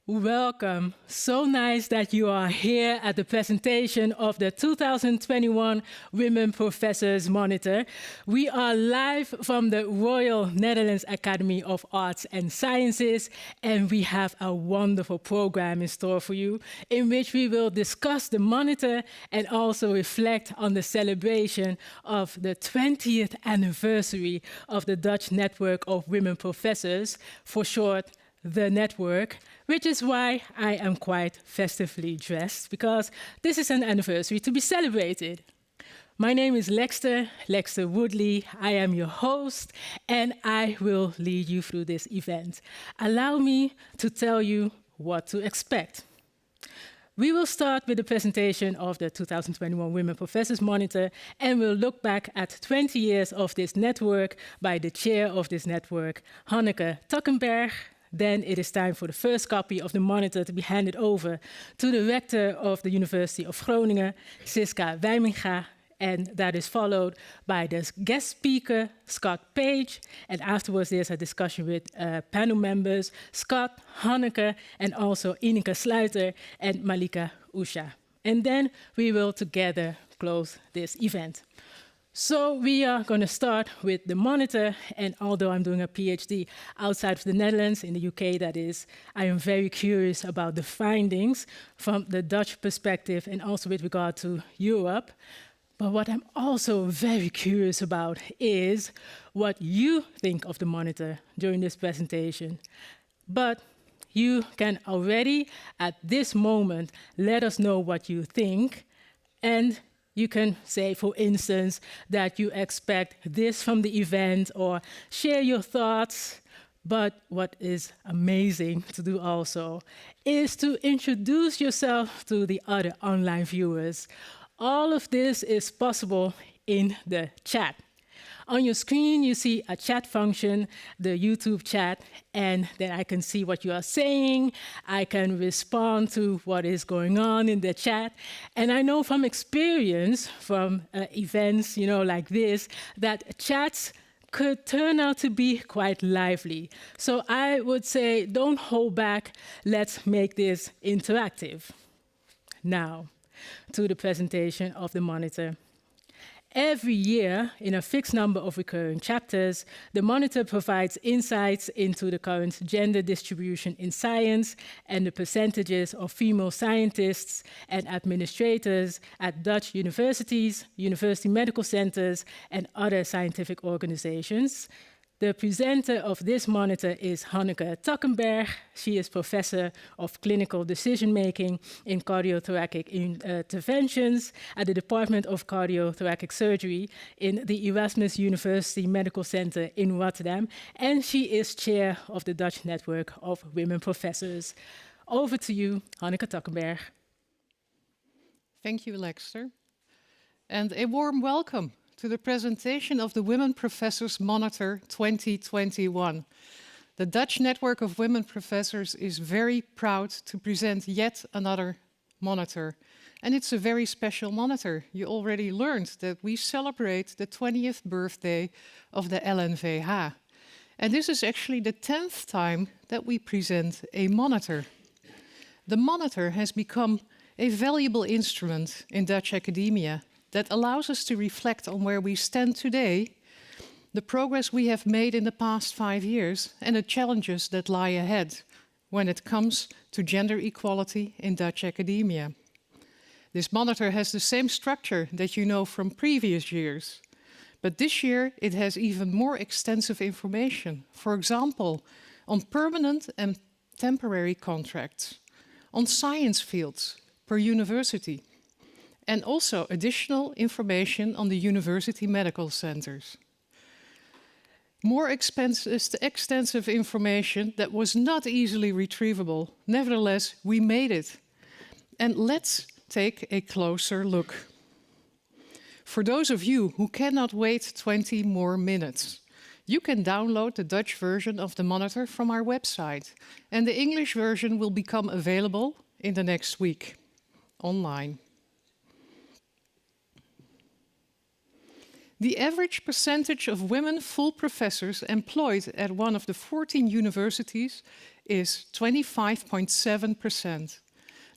Welcome. So nice that you are here at the presentation of the 2021 Women Professors Monitor. We are live from the Royal Netherlands Academy of Arts and Sciences, and we have a wonderful program in store for you in which we will discuss the monitor and also reflect on the celebration of the 20th anniversary of the Dutch Network of Women Professors, for short, the network, which is why I am quite festively dressed, because this is an anniversary to be celebrated. My name is Lexter Woodley. I am your host, and I will lead you through this event. Allow me to tell you what to expect. We will start with the presentation of the 2021 Women Professors Monitor, and we'll look back at 20 years of this network by the chair of this network, Hanneke Takkenberg. Then it is time for the first copy of the monitor to be handed over to the rector of the University of Groningen, Siska Wijminga, and that is followed by the guest speaker, Scott Page, and afterwards there's a discussion with panel members, Scott, Hanneke, and also Ineke Sluiter and Malika Usha. And then we will together close this event. So we are going to start with the monitor, and although I'm doing a PhD outside of the Netherlands, in the UK that is, I am very curious about the findings from the Dutch perspective and also with regard to Europe. But what I'm also very curious about is what you think of the monitor during this presentation. But you can already, at this moment, let us know what you think, and you can say, for instance, that you expect this from the event or share your thoughts. But what is amazing to do also is to introduce yourself to the other online viewers. All of this is possible in the chat. On your screen, you see a chat function, the YouTube chat, and then I can see what you are saying. I can respond to what is going on in the chat. And I know from experience, from events, like this, that chats could turn out to be quite lively. So I would say, don't hold back. Let's make this interactive. Now, to the presentation of the monitor. Every year, in a fixed number of recurring chapters, the monitor provides insights into the current gender distribution in science and the percentages of female scientists and administrators at Dutch universities, university medical centers, and other scientific organizations. The presenter of this monitor is Hanneke Takkenberg. She is professor of clinical decision-making in cardiothoracic interventions at the Department of Cardiothoracic Surgery in the Erasmus University Medical Center in Rotterdam, and she is chair of the Dutch Network of Women Professors. Over to you, Hanneke Takkenberg. Thank you, Lexter. And a warm welcome to the presentation of the Women Professors Monitor 2021. The Dutch Network of Women Professors is very proud to present yet another monitor. And it's a very special monitor. You already learned that we celebrate the 20th birthday of the LNVH. And this is actually the 10th time that we present a monitor. The monitor has become a valuable instrument in Dutch academia that allows us to reflect on where we stand today, the progress we have made in the past 5 years, and the challenges that lie ahead when it comes to gender equality in Dutch academia. This monitor has the same structure that you know from previous years, but this year it has even more extensive information, for example, on permanent and temporary contracts, on science fields per university, and also additional information on the university medical centers. More extensive information that was not easily retrievable. Nevertheless, we made it. And let's take a closer look. For those of you who cannot wait 20 more minutes, you can download the Dutch version of the monitor from our website, and the English version will become available in the next week, online. The average percentage of women full professors employed at one of the 14 universities is 25.7%.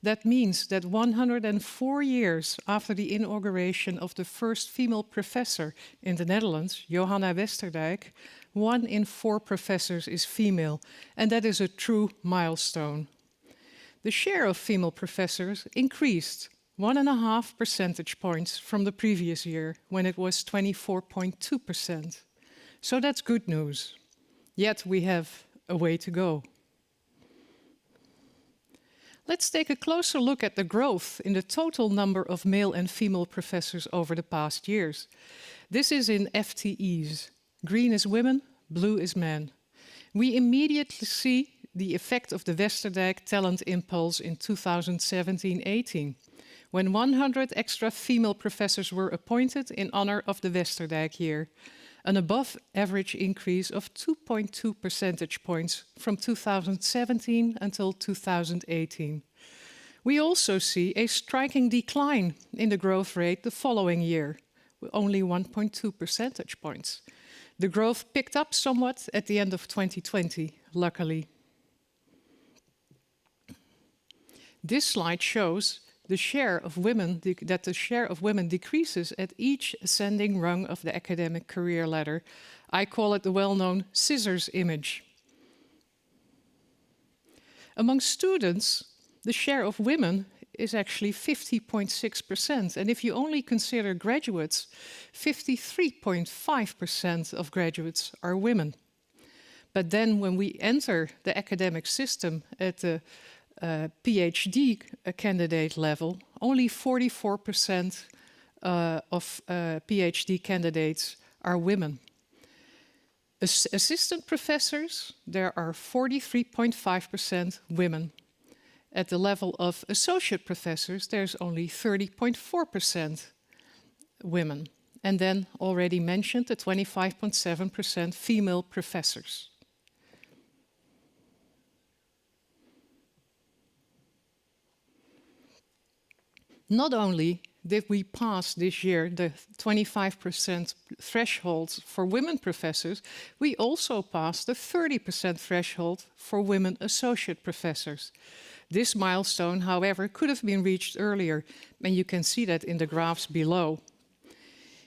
That means that 104 years after the inauguration of the first female professor in the Netherlands, Johanna Westerdijk, 1 in 4 professors is female, and that is a true milestone. The share of female professors increased 1.5 percentage points from the previous year, when it was 24.2%. So that's good news. Yet we have a way to go. Let's take a closer look at the growth in the total number of male and female professors over the past years. This is in FTEs. Green is women, blue is men. We immediately see the effect of the Westerdijk talent impulse in 2017-18, when 100 extra female professors were appointed in honor of the Westerdijk year, an above-average increase of 2.2 percentage points from 2017 until 2018. We also see a striking decline in the growth rate the following year, with only 1.2 percentage points. The growth picked up somewhat at the end of 2020, luckily. This slide shows the share of women decreases at each ascending rung of the academic career ladder. I call it the well-known scissors image. Among students, the share of women is actually 50.6%, and if you only consider graduates, 53.5% of graduates are women. But then when we enter the academic system at the PhD candidate level, only 44% of PhD candidates are women. Assistant professors, there are 43.5% women. At the level of associate professors, there's only 30.4% women. And then already mentioned the 25.7% female professors. Not only did we pass this year the 25% threshold for women professors, we also passed the 30% threshold for women associate professors. This milestone, however, could have been reached earlier, and you can see that in the graphs below.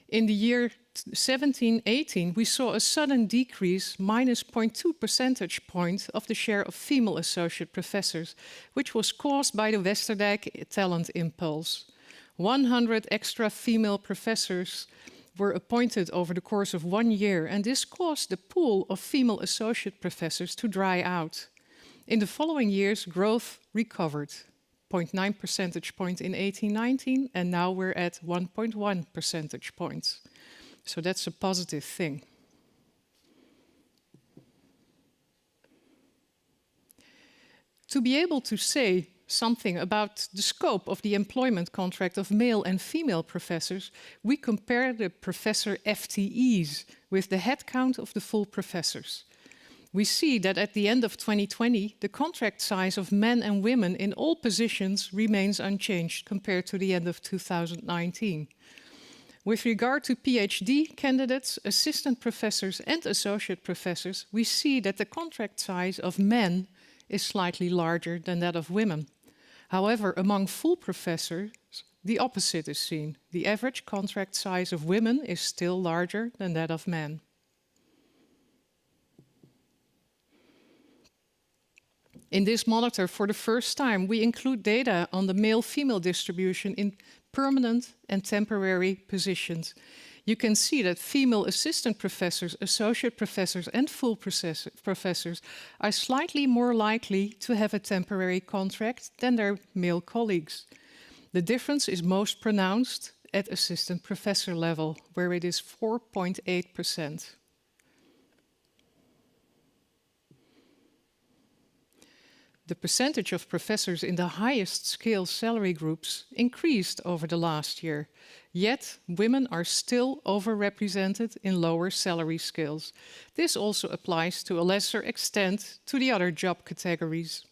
In the year 17-18, we saw a sudden decrease, minus 0.2 percentage point of the share of female associate professors, which was caused by the Westerdijk talent impulse. 100 extra female professors were appointed over the course of 1 year, and this caused the pool of female associate professors to dry out. In the following years, growth recovered, 0.9 percentage point in 18-19, and now we're at 1.1 percentage points. So that's a positive thing. To be able to say something about the scope of the employment contract of male and female professors, we compare the professor FTEs with the headcount of the full professors. We see that at the end of 2020, the contract size of men and women in all positions remains unchanged compared to the end of 2019. With regard to PhD candidates, assistant professors and associate professors, we see that the contract size of men is slightly larger than that of women. However, among full professors, the opposite is seen. The average contract size of women is still larger than that of men. In this monitor, for the first time, we include data on the male-female distribution in permanent and temporary positions. You can see that female assistant professors, associate professors, and full professors are slightly more likely to have a temporary contract than their male colleagues. The difference is most pronounced at assistant professor level, where it is 4.8%. The percentage of professors in the highest scale salary groups increased over the last year, yet women are still overrepresented in lower salary scales. This also applies to a lesser extent to the other job categories.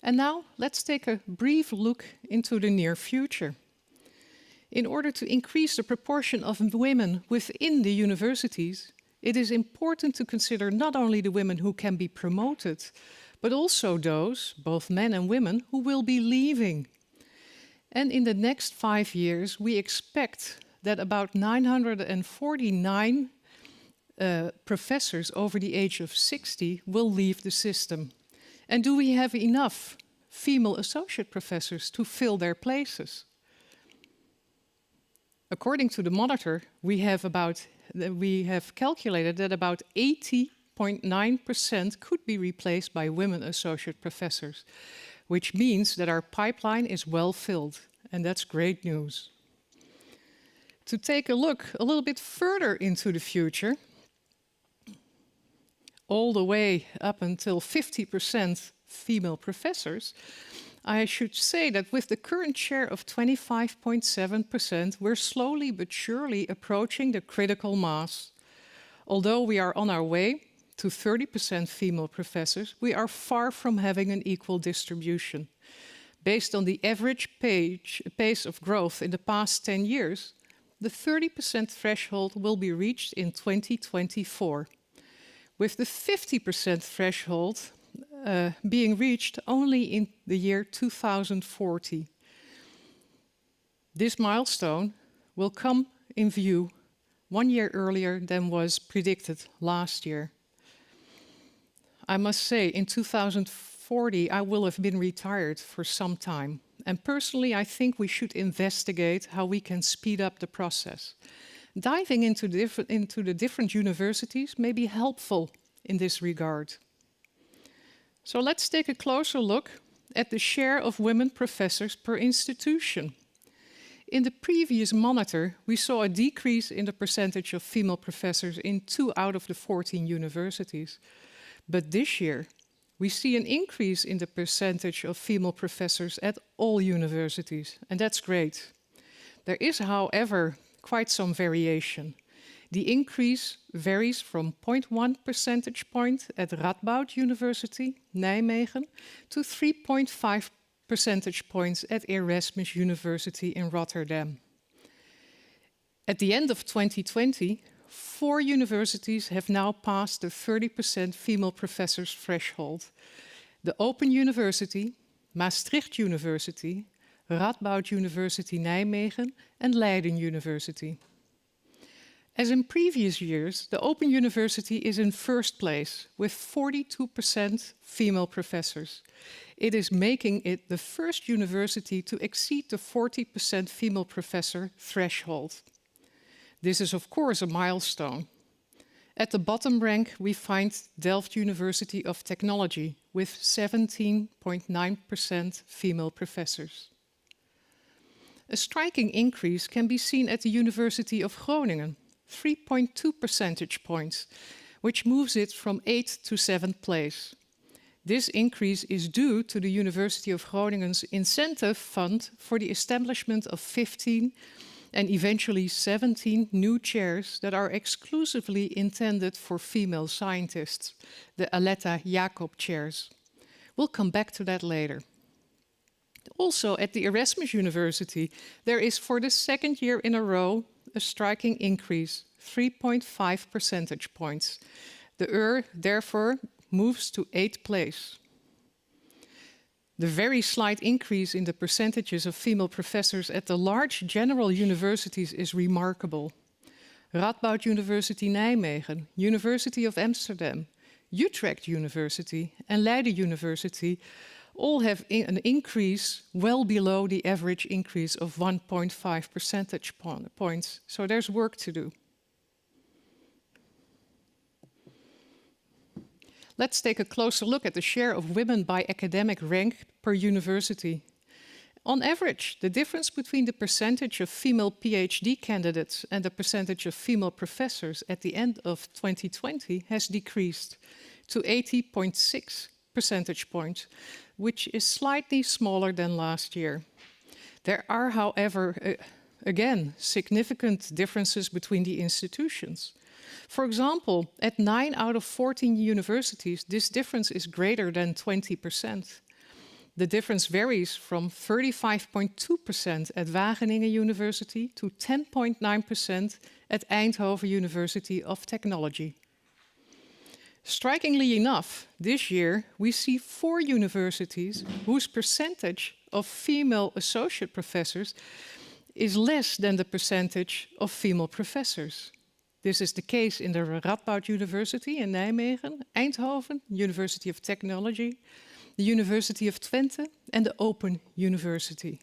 And now let's take a brief look into the near future. In order to increase the proportion of women within the universities, it is important to consider not only the women who can be promoted, but also those, both men and women, who will be leaving. And in the next 5 years, we expect that about 949 professors over the age of 60 will leave the system. And do we have enough female associate professors to fill their places? According to the monitor, we have calculated that about 80.9% could be replaced by women associate professors, which means that our pipeline is well filled, and that's great news. To take a look a little bit further into the future, all the way up until 50% female professors, I should say that with the current share of 25.7%, we're slowly but surely approaching the critical mass. Although we are on our way to 30% female professors, we are far from having an equal distribution. Based on the average pace of growth in the past 10 years, the 30% threshold will be reached in 2024, with the 50% threshold being reached only in the year 2040. This milestone will come in view 1 year earlier than was predicted last year. I must say, in 2040, I will have been retired for some time. And personally, I think we should investigate how we can speed up the process. Diving into the different universities may be helpful in this regard. So let's take a closer look at the share of women professors per institution. In the previous monitor, we saw a decrease in the percentage of female professors in 2 out of the 14 universities. But this year, we see an increase in the percentage of female professors at all universities, and that's great. There is, however, quite some variation. The increase varies from 0.1 percentage point at Radboud University, Nijmegen, to 3.5 percentage points at Erasmus University in Rotterdam. At the end of 2020, 4 universities have now passed the 30% female professors threshold. The Open University, Maastricht University, Radboud University Nijmegen, and Leiden University. As in previous years, the Open University is in first place with 42% female professors. It is making it the first university to exceed the 40% female professor threshold. This is, of course, a milestone. At the bottom rank, we find Delft University of Technology with 17.9% female professors. A striking increase can be seen at the University of Groningen, 3.2 percentage points, which moves it from 8th to 7th place. This increase is due to the University of Groningen's incentive fund for the establishment of 15 and eventually 17 new chairs that are exclusively intended for female scientists, the Aletta Jacob chairs. We'll come back to that later. Also at the Erasmus University, there is for the second year in a row a striking increase, 3.5 percentage points. The therefore moves to 8th place. The very slight increase in the percentages of female professors at the large general universities is remarkable. Radboud University Nijmegen, University of Amsterdam, Utrecht University and Leiden University all have an increase well below the average increase of 1.5 percentage points. So there's work to do. Let's take a closer look at the share of women by academic rank per university. On average, the difference between the percentage of female PhD candidates and the percentage of female professors at the end of 2020 has decreased to 80.6 percentage points, which is slightly smaller than last year. There are, however, again, significant differences between the institutions. For example, at 9 out of 14 universities, this difference is greater than 20%. The difference varies from 35.2% at Wageningen University to 10.9% at Eindhoven University of Technology. Strikingly enough, this year we see 4 universities whose percentage of female associate professors is less than the percentage of female professors. This is the case in the Radboud University in Nijmegen, Eindhoven, University of Technology, the University of Twente, and the Open University.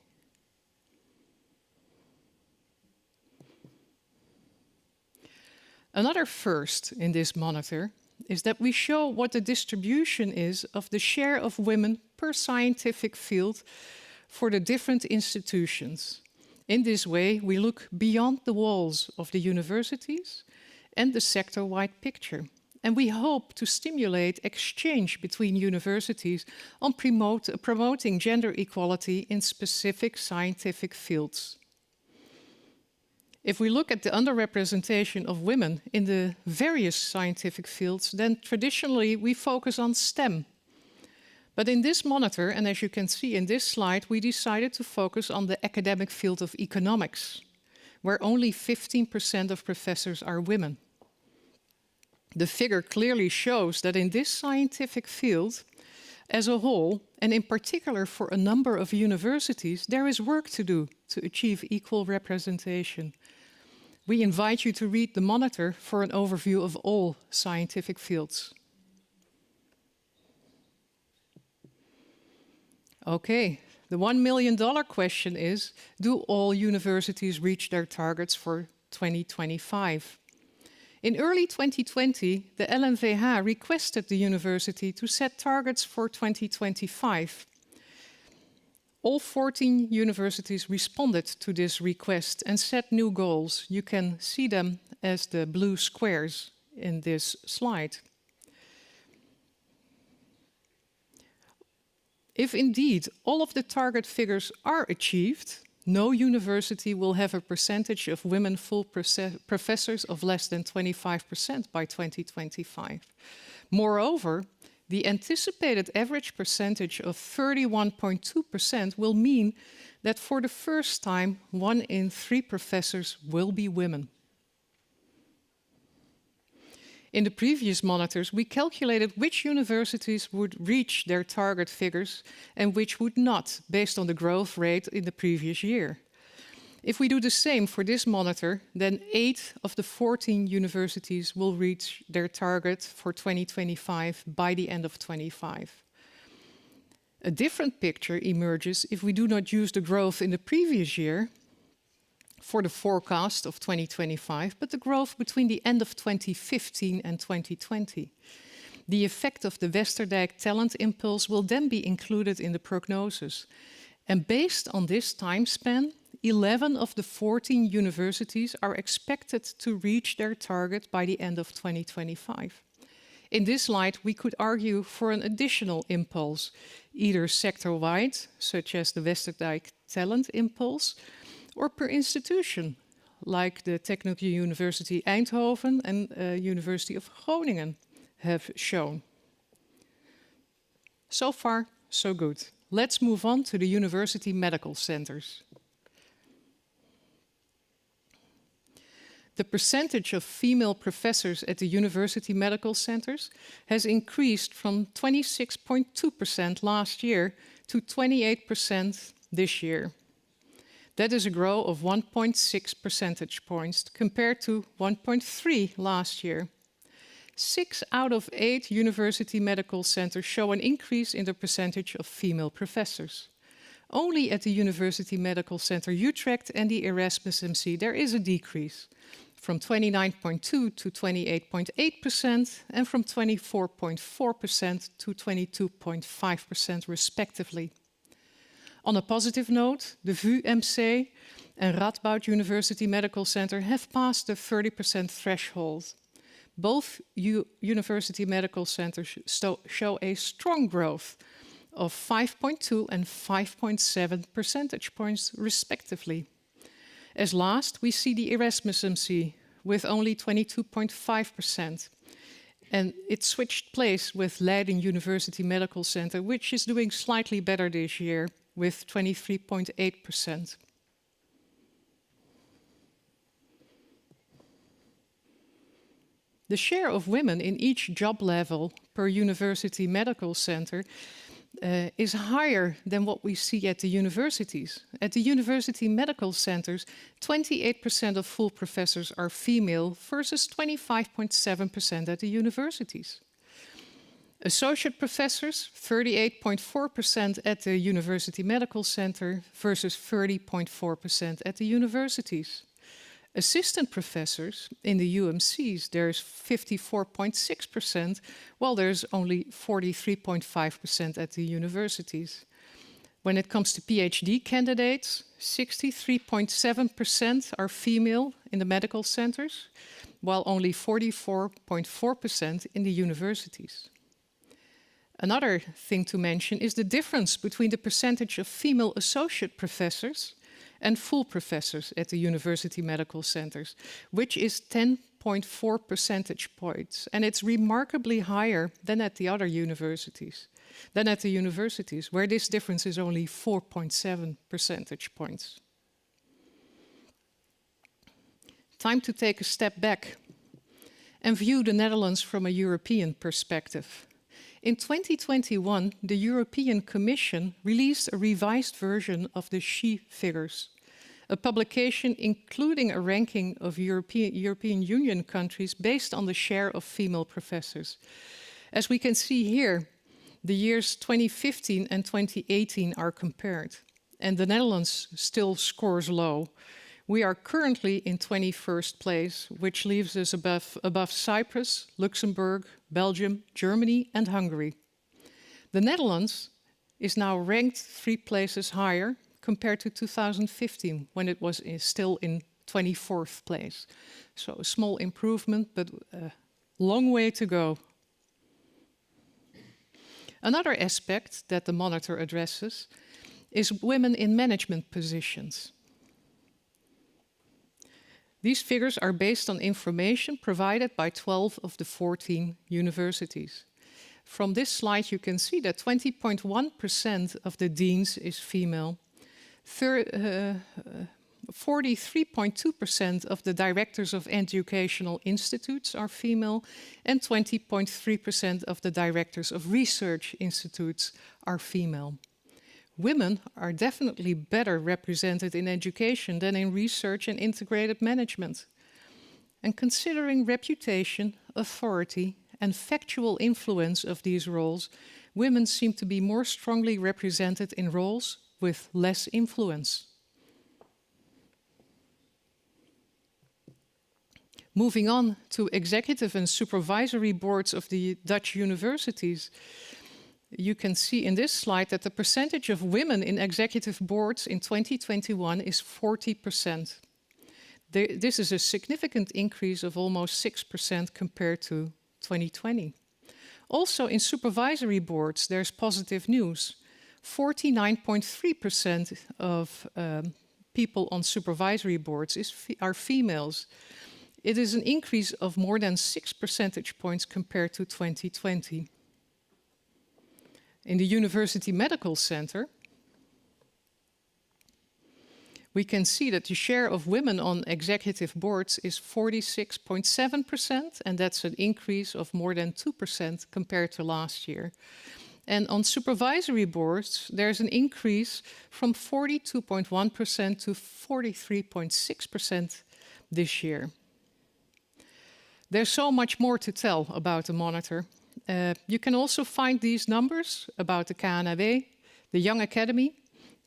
Another first in this monitor is that we show what the distribution is of the share of women per scientific field for the different institutions. In this way, we look beyond the walls of the universities and the sector-wide picture. And we hope to stimulate exchange between universities on promoting gender equality in specific scientific fields. If we look at the underrepresentation of women in the various scientific fields, then traditionally we focus on STEM. But in this monitor, and as you can see in this slide, we decided to focus on the academic field of economics, where only 15% of professors are women. The figure clearly shows that in this scientific field, as a whole, and in particular for a number of universities, there is work to do to achieve equal representation. We invite you to read the monitor for an overview of all scientific fields. Okay, the $1 million question is, do all universities reach their targets for 2025? In early 2020, the LNVH requested the university to set targets for 2025. All 14 universities responded to this request and set new goals. You can see them as the blue squares in this slide. If indeed all of the target figures are achieved, no university will have a percentage of women full professors of less than 25% by 2025. Moreover, the anticipated average percentage of 31.2% will mean that for the first time, 1 in 3 professors will be women. In the previous monitors, we calculated which universities would reach their target figures and which would not, based on the growth rate in the previous year. If we do the same for this monitor, then 8 of the 14 universities will reach their target for 2025 by the end of 2025. A different picture emerges if we do not use the growth in the previous year for the forecast of 2025, but the growth between the end of 2015 and 2020. The effect of the Westerdijk talent impulse will then be included in the prognosis. And based on this time span, 11 of the 14 universities are expected to reach their target by the end of 2025. In this light, we could argue for an additional impulse, either sector-wide, such as the Westerdijk talent impulse, or per institution, like the Technical University Eindhoven and University of Groningen have shown. So far, so good. Let's move on to the university medical centers. The percentage of female professors at the university medical centers has increased from 26.2% last year to 28% this year. That is a growth of 1.6 percentage points compared to 1.3 last year. 6 out of 8 university medical centers show an increase in the percentage of female professors. Only at the University Medical Center Utrecht and the Erasmus MC there is a decrease, from 29.2 to 28.8% and from 24.4% to 22.5% respectively. On a positive note, the VU-MC and Radboud University Medical Center have passed the 30% threshold. Both university medical centers show a strong growth of 5.2 and 5.7 percentage points respectively. As last, we see the Erasmus MC with only 22.5%. And it switched place with Leiden University Medical Center, which is doing slightly better this year with 23.8%. The share of women in each job level per university medical center is higher than what we see at the universities. At the university medical centers, 28% of full professors are female versus 25.7% at the universities. Associate professors, 38.4% at the university medical center versus 30.4% at the universities. Assistant professors in the UMCs, there's 54.6%, while there's only 43.5% at the universities. When it comes to PhD candidates, 63.7% are female in the medical centers, while only 44.4% in the universities. Another thing to mention is the difference between the percentage of female associate professors and full professors at the university medical centers, which is 10.4 percentage points. And it's remarkably higher than at the other universities, where this difference is only 4.7 percentage points. Time to take a step back and view the Netherlands from a European perspective. In 2021, the European Commission released a revised version of the SHE figures, a publication including a ranking of European Union countries based on the share of female professors. As we can see here, the years 2015 and 2018 are compared, and the Netherlands still scores low. We are currently in 21st place, which leaves us above Cyprus, Luxembourg, Belgium, Germany, and Hungary. The Netherlands is now ranked 3 places higher compared to 2015, when it was still in 24th place. So a small improvement, but a long way to go. Another aspect that the monitor addresses is women in management positions. These figures are based on information provided by 12 of the 14 universities. From this slide, you can see that 20.1% of the deans is female, 43.2% of the directors of educational institutes are female, and 20.3% of the directors of research institutes are female. Women are definitely better represented in education than in research and integrated management. And considering reputation, authority, and factual influence of these roles, women seem to be more strongly represented in roles with less influence. Moving on to executive and supervisory boards of the Dutch universities, you can see in this slide that the percentage of women in executive boards in 2021 is 40%. This is a significant increase of almost 6% compared to 2020. Also in supervisory boards, there's positive news. 49.3% of people on supervisory boards are females. It is an increase of more than 6 percentage points compared to 2020. In the University Medical Center, we can see that the share of women on executive boards is 46.7%, and that's an increase of more than 2% compared to last year. And on supervisory boards, there's an increase from 42.1% to 43.6% this year. There's so much more to tell about the monitor. You can also find these numbers about the KNAW, the Young Academy,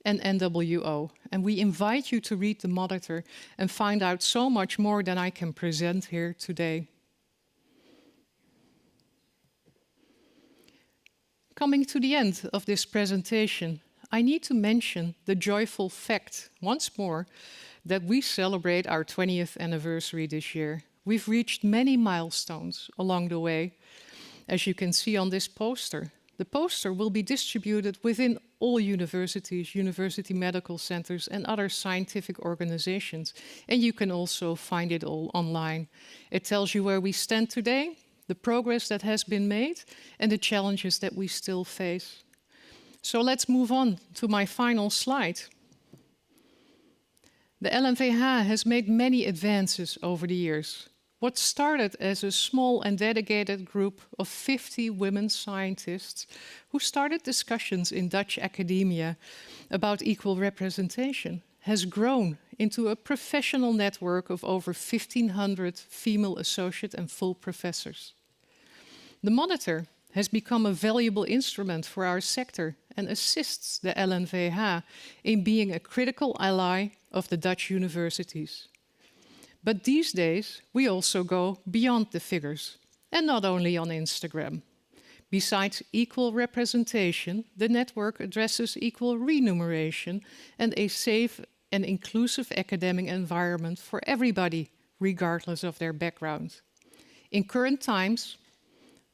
and NWO. And we invite you to read the monitor and find out so much more than I can present here today. Coming to the end of this presentation, I need to mention the joyful fact, once more, that we celebrate our 20th anniversary this year. We've reached many milestones along the way, as you can see on this poster. The poster will be distributed within all universities, university medical centers, and other scientific organizations. And you can also find it all online. It tells you where we stand today, the progress that has been made, and the challenges that we still face. So let's move on to my final slide. The LNVH has made many advances over the years. What started as a small and dedicated group of 50 women scientists who started discussions in Dutch academia about equal representation has grown into a professional network of over 1,500 female associate and full professors. The monitor has become a valuable instrument for our sector and assists the LNVH in being a critical ally of the Dutch universities. But these days, we also go beyond the figures, and not only on Instagram. Besides equal representation, the network addresses equal remuneration and a safe and inclusive academic environment for everybody, regardless of their background. In current times,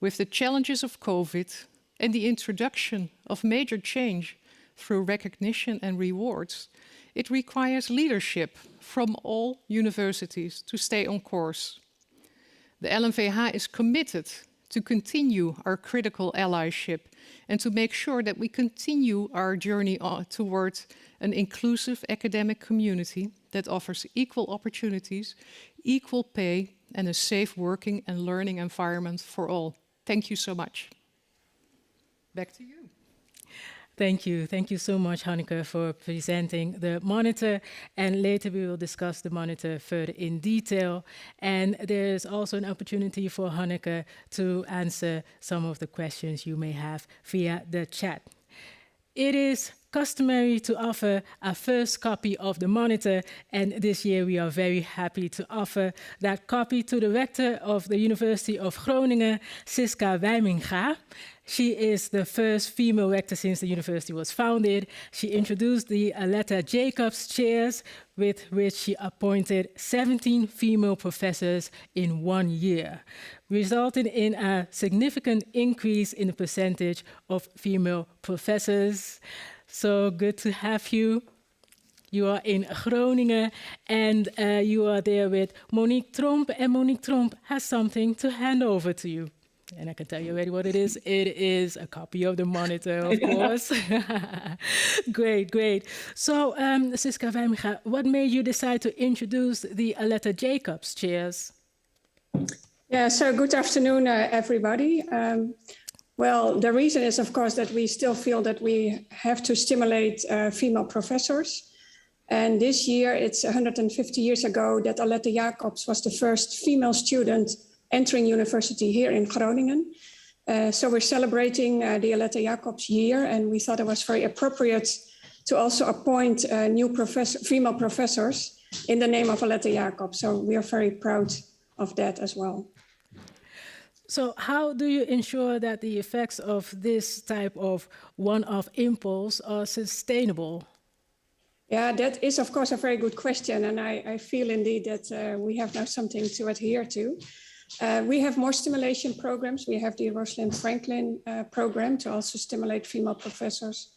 with the challenges of COVID and the introduction of major change through recognition and rewards, it requires leadership from all universities to stay on course. The LNVH is committed to continue our critical allyship and to make sure that we continue our journey towards an inclusive academic community that offers equal opportunities, equal pay, and a safe working and learning environment for all. Thank you so much. Back to you. Thank you. Thank you so much, Hanneke, for presenting the monitor. And later we will discuss the monitor further in detail. And there's also an opportunity for Hanneke to answer some of the questions you may have via the chat. It is customary to offer a first copy of the monitor, and this year we are very happy to offer that copy to the rector of the University of Groningen, Siska Wijminga. She is the first female rector since the university was founded. She introduced the Aletta Jacobs chairs, with which she appointed 17 female professors in 1 year, resulting in a significant increase in the percentage of female professors. So good to have you. You are in Groningen, and you are there with Monique Tromp, and Monique Tromp has something to hand over to you. And I can tell you already what it is. It is a copy of the monitor, of course. Great, great. So, Siska Wijminga, what made you decide to introduce the Aletta Jacobs chairs? Yeah, so good afternoon, everybody. Well, the reason is, of course, that we still feel that we have to stimulate female professors. And this year, it's 150 years ago that Aletta Jacobs was the first female student entering university here in Groningen. So we're celebrating the Aletta Jacobs year, and we thought it was very appropriate to also appoint new female professors in the name of Aletta Jacobs. So we are very proud of that as well. So how do you ensure that the effects of this type of one-off impulse are sustainable? Yeah, that is, of course, a very good question. And I feel indeed that we have now something to adhere to. We have more stimulation programs. We have the Rosalind Franklin program to also stimulate female professors.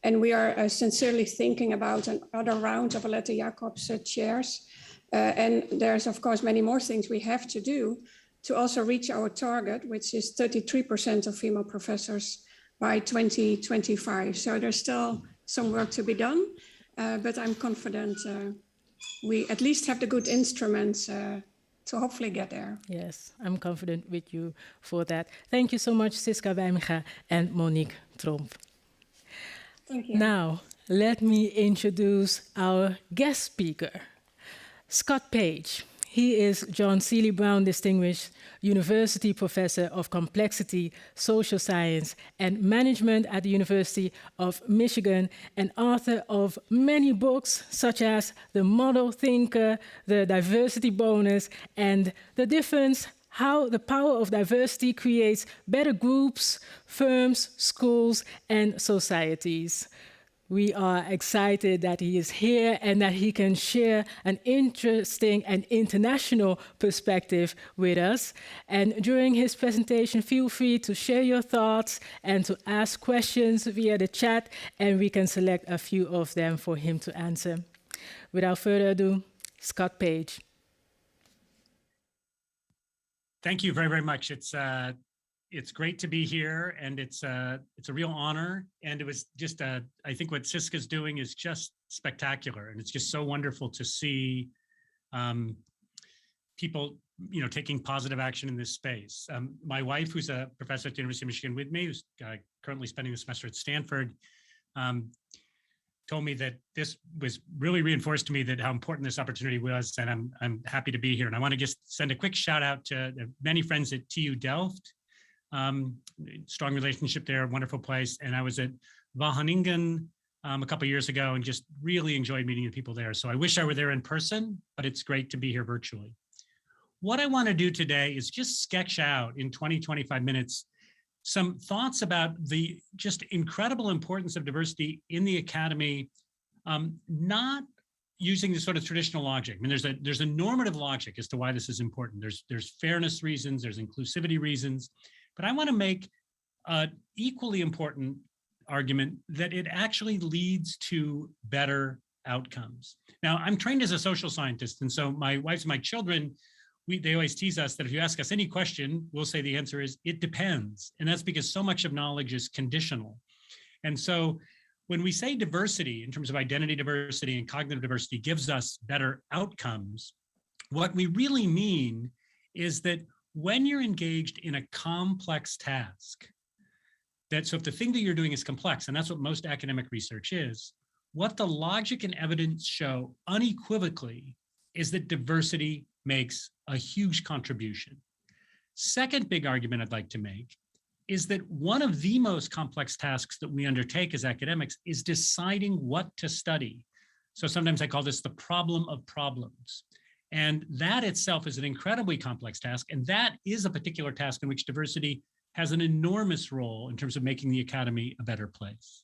And we are sincerely thinking about another round of Aletta Jacobs chairs. And there's, of course, many more things we have to do to also reach our target, which is 33% of female professors by 2025. So there's still some work to be done, but I'm confident we at least have the good instruments to hopefully get there. Yes, I'm confident with you for that. Thank you so much, Siska Wijminga and Monique Tromp. Thank you. Now, let me introduce our guest speaker, Scott Page. He is John Seeley Brown Distinguished University Professor of Complexity, Social Science, and Management at the University of Michigan, and author of many books such as The Model Thinker, The Diversity Bonus, and The Difference: How the Power of Diversity Creates Better Groups, Firms, Schools, and Societies. We are excited that he is here and that he can share an interesting and international perspective with us. And during his presentation, feel free to share your thoughts and to ask questions via the chat, and we can select a few of them for him to answer. Without further ado, Scott Page. Thank you very, very much. It's great to be here, and it's a real honor. And it was just I think what Siska's doing is just spectacular, and it's just so wonderful to see people, taking positive action in this space. My wife, who's a professor at the University of Michigan with me, who's currently spending the semester at Stanford, told me that this was really reinforced to me that how important this opportunity was, and I'm happy to be here. And I want to just send a quick shout out to the many friends at TU Delft. Strong relationship there, wonderful place. And I was at Groningen a couple of years ago and just really enjoyed meeting the people there. So I wish I were there in person, but it's great to be here virtually. What I want to do today is just sketch out in 20-25 minutes some thoughts about the just incredible importance of diversity in the academy, not using the sort of traditional logic. I mean, there's a normative logic as to why this is important. There's fairness reasons, there's inclusivity reasons, but I want to make an equally important argument that it actually leads to better outcomes. Now, I'm trained as a social scientist, and so my wife and my children, they always tease us that if you ask us any question, we'll say the answer is, it depends. And that's because so much of knowledge is conditional. And so when we say diversity in terms of identity diversity and cognitive diversity gives us better outcomes, what we really mean is that when you're engaged in a complex task, so if the thing that you're doing is complex, and that's what most academic research is, what the logic and evidence show unequivocally is that diversity makes a huge contribution. Second big argument I'd like to make is that one of the most complex tasks that we undertake as academics is deciding what to study. So sometimes I call this the problem of problems. And that itself is an incredibly complex task. And that is a particular task in which diversity has an enormous role in terms of making the academy a better place.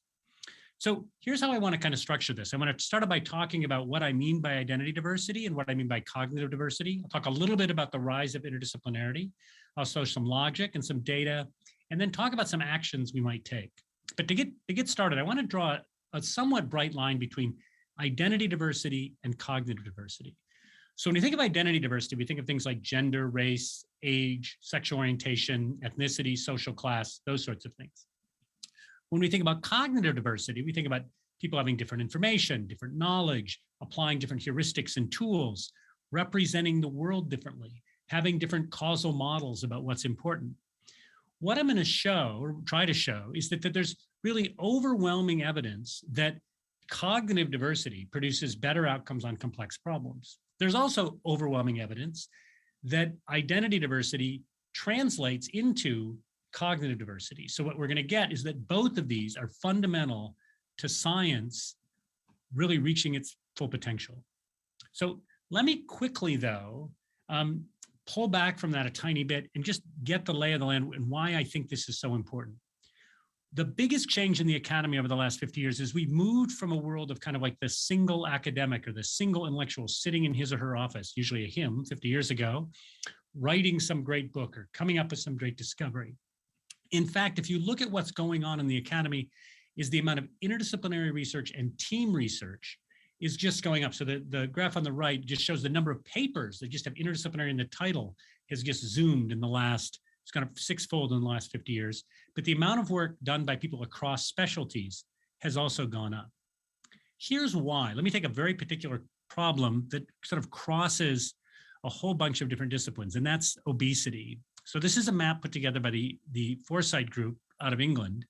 So here's how I want to kind of structure this. I want to start by talking about what I mean by identity diversity and what I mean by cognitive diversity. I'll talk a little bit about the rise of interdisciplinarity. I'll show some logic and some data, and then talk about some actions we might take. But to get started, I want to draw a somewhat bright line between identity diversity and cognitive diversity. So when you think of identity diversity, we think of things like gender, race, age, sexual orientation, ethnicity, social class, those sorts of things. When we think about cognitive diversity, we think about people having different information, different knowledge, applying different heuristics and tools, representing the world differently, having different causal models about what's important. What I'm going to show, or try to show, is that there's really overwhelming evidence that cognitive diversity produces better outcomes on complex problems. There's also overwhelming evidence that identity diversity translates into cognitive diversity. So what we're going to get is that both of these are fundamental to science really reaching its full potential. So let me quickly, though, pull back from that a tiny bit and just get the lay of the land and why I think this is so important. The biggest change in the academy over the last 50 years is we've moved from a world of kind of like the single academic or the single intellectual sitting in his or her office, usually a him 50 years ago, writing some great book or coming up with some great discovery. In fact, if you look at what's going on in the academy, is the amount of interdisciplinary research and team research is just going up. So the graph on the right just shows the number of papers that just have interdisciplinary in the title has just zoomed in the last, it's gone up sixfold in the last 50 years. But the amount of work done by people across specialties has also gone up. Here's why. Let me take a very particular problem that sort of crosses a whole bunch of different disciplines, and that's obesity. So this is a map put together by the Foresight Group out of England.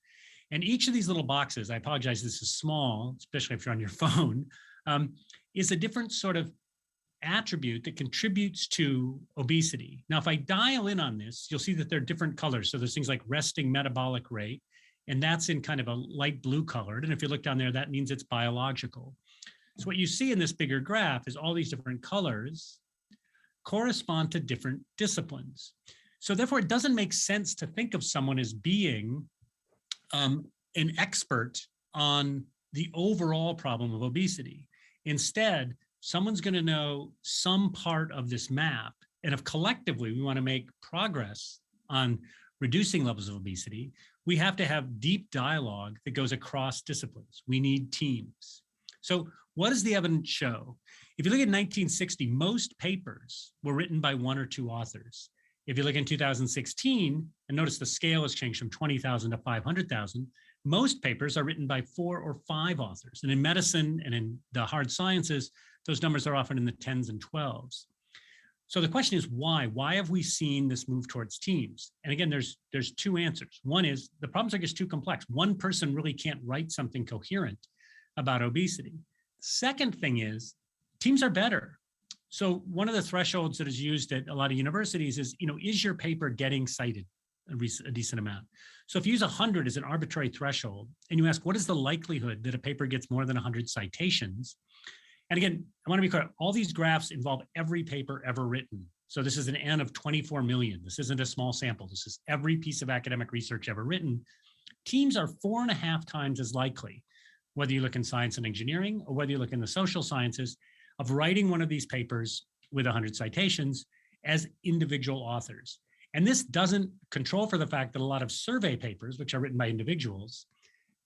And each of these little boxes, I apologize, this is small, especially if you're on your phone, is a different sort of attribute that contributes to obesity. Now, if I dial in on this, you'll see that there are different colors. So there's things like resting metabolic rate, and that's in kind of a light blue colored. And if you look down there, that means it's biological. So what you see in this bigger graph is all these different colors correspond to different disciplines. So therefore, it doesn't make sense to think of someone as being an expert on the overall problem of obesity. Instead, someone's going to know some part of this map. And if collectively we want to make progress on reducing levels of obesity, we have to have deep dialogue that goes across disciplines. We need teams. So what does the evidence show? If you look at 1960, most papers were written by one or two authors. If you look in 2016, and notice the scale has changed from 20,000 to 500,000, most papers are written by 4 or 5 authors. And in medicine and in the hard sciences, those numbers are often in the 10s and 12s. So the question is why? Why have we seen this move towards teams? And again, there's 2 answers. One is the problems are just too complex. One person really can't write something coherent about obesity. Second thing is teams are better. So one of the thresholds that is used at a lot of universities is, is your paper getting cited a decent amount? So if you use 100 as an arbitrary threshold and you ask, what is the likelihood that a paper gets more than 100 citations? And again, I want to be clear, all these graphs involve every paper ever written. So this is an N of 24 million. This isn't a small sample. This is every piece of academic research ever written. Teams are 4.5 times as likely, whether you look in science and engineering or whether you look in the social sciences, of writing one of these papers with 100 citations as individual authors. And this doesn't control for the fact that a lot of survey papers, which are written by individuals,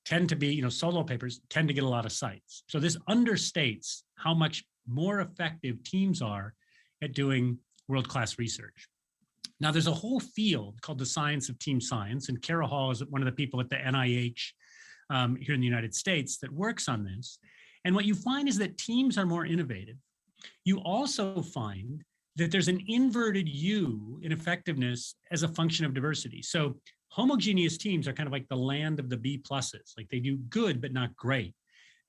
tend to be, solo papers tend to get a lot of cites. So this understates how much more effective teams are at doing world-class research. Now, there's a whole field called the science of team science, and Kara Hall is one of the people at the NIH here in the United States that works on this. And what you find is that teams are more innovative. You also find that there's an inverted U in effectiveness as a function of diversity. So homogeneous teams are kind of like the land of the B pluses, like they do good, but not great.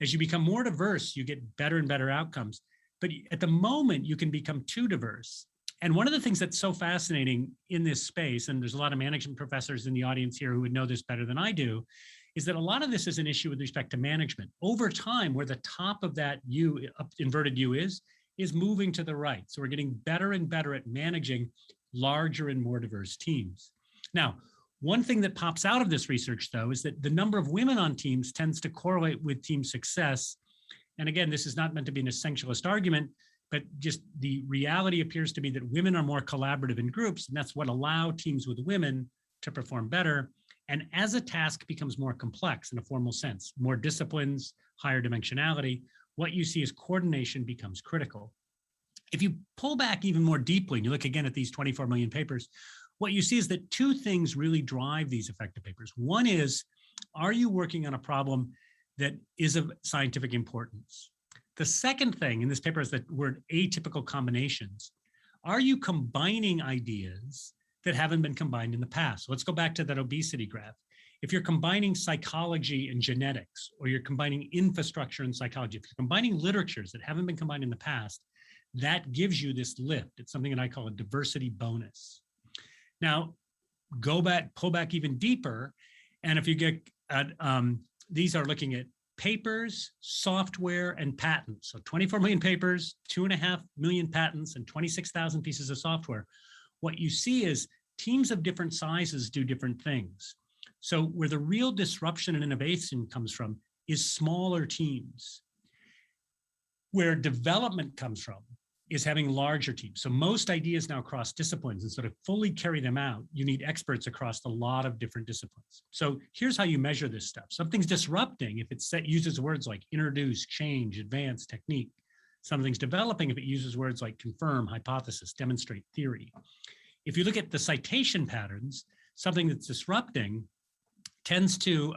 As you become more diverse, you get better and better outcomes. But at the moment, you can become too diverse. And one of the things that's so fascinating in this space, and there's a lot of management professors in the audience here who would know this better than I do, is that a lot of this is an issue with respect to management. Over time, where the top of that U, inverted U is moving to the right. So we're getting better and better at managing larger and more diverse teams. Now, one thing that pops out of this research, though, is that the number of women on teams tends to correlate with team success. And again, this is not meant to be an essentialist argument, but just the reality appears to be that women are more collaborative in groups, and that's what allows teams with women to perform better. And as a task becomes more complex in a formal sense, more disciplines, higher dimensionality, what you see is coordination becomes critical. If you pull back even more deeply and you look again at these 24 million papers, what you see is that 2 things really drive these effective papers. One is, are you working on a problem that is of scientific importance? The second thing in this paper is the word atypical combinations. Are you combining ideas that haven't been combined in the past? So let's go back to that obesity graph. If you're combining psychology and genetics, or you're combining infrastructure and psychology, if you're combining literatures that haven't been combined in the past, that gives you this lift. It's something that I call a diversity bonus. Now, pull back even deeper. And if you get at, these are looking at papers, software, and patents. So 24 million papers, 2.5 million patents, and 26,000 pieces of software. What you see is teams of different sizes do different things. So where the real disruption and innovation comes from is smaller teams. Where development comes from is having larger teams. So most ideas now cross disciplines, and sort of fully carry them out, you need experts across a lot of different disciplines. So here's how you measure this stuff. Something's disrupting if it uses words like introduce, change, advance, technique. Something's developing if it uses words like confirm, hypothesis, demonstrate, theory. If you look at the citation patterns, something that's disrupting tends to,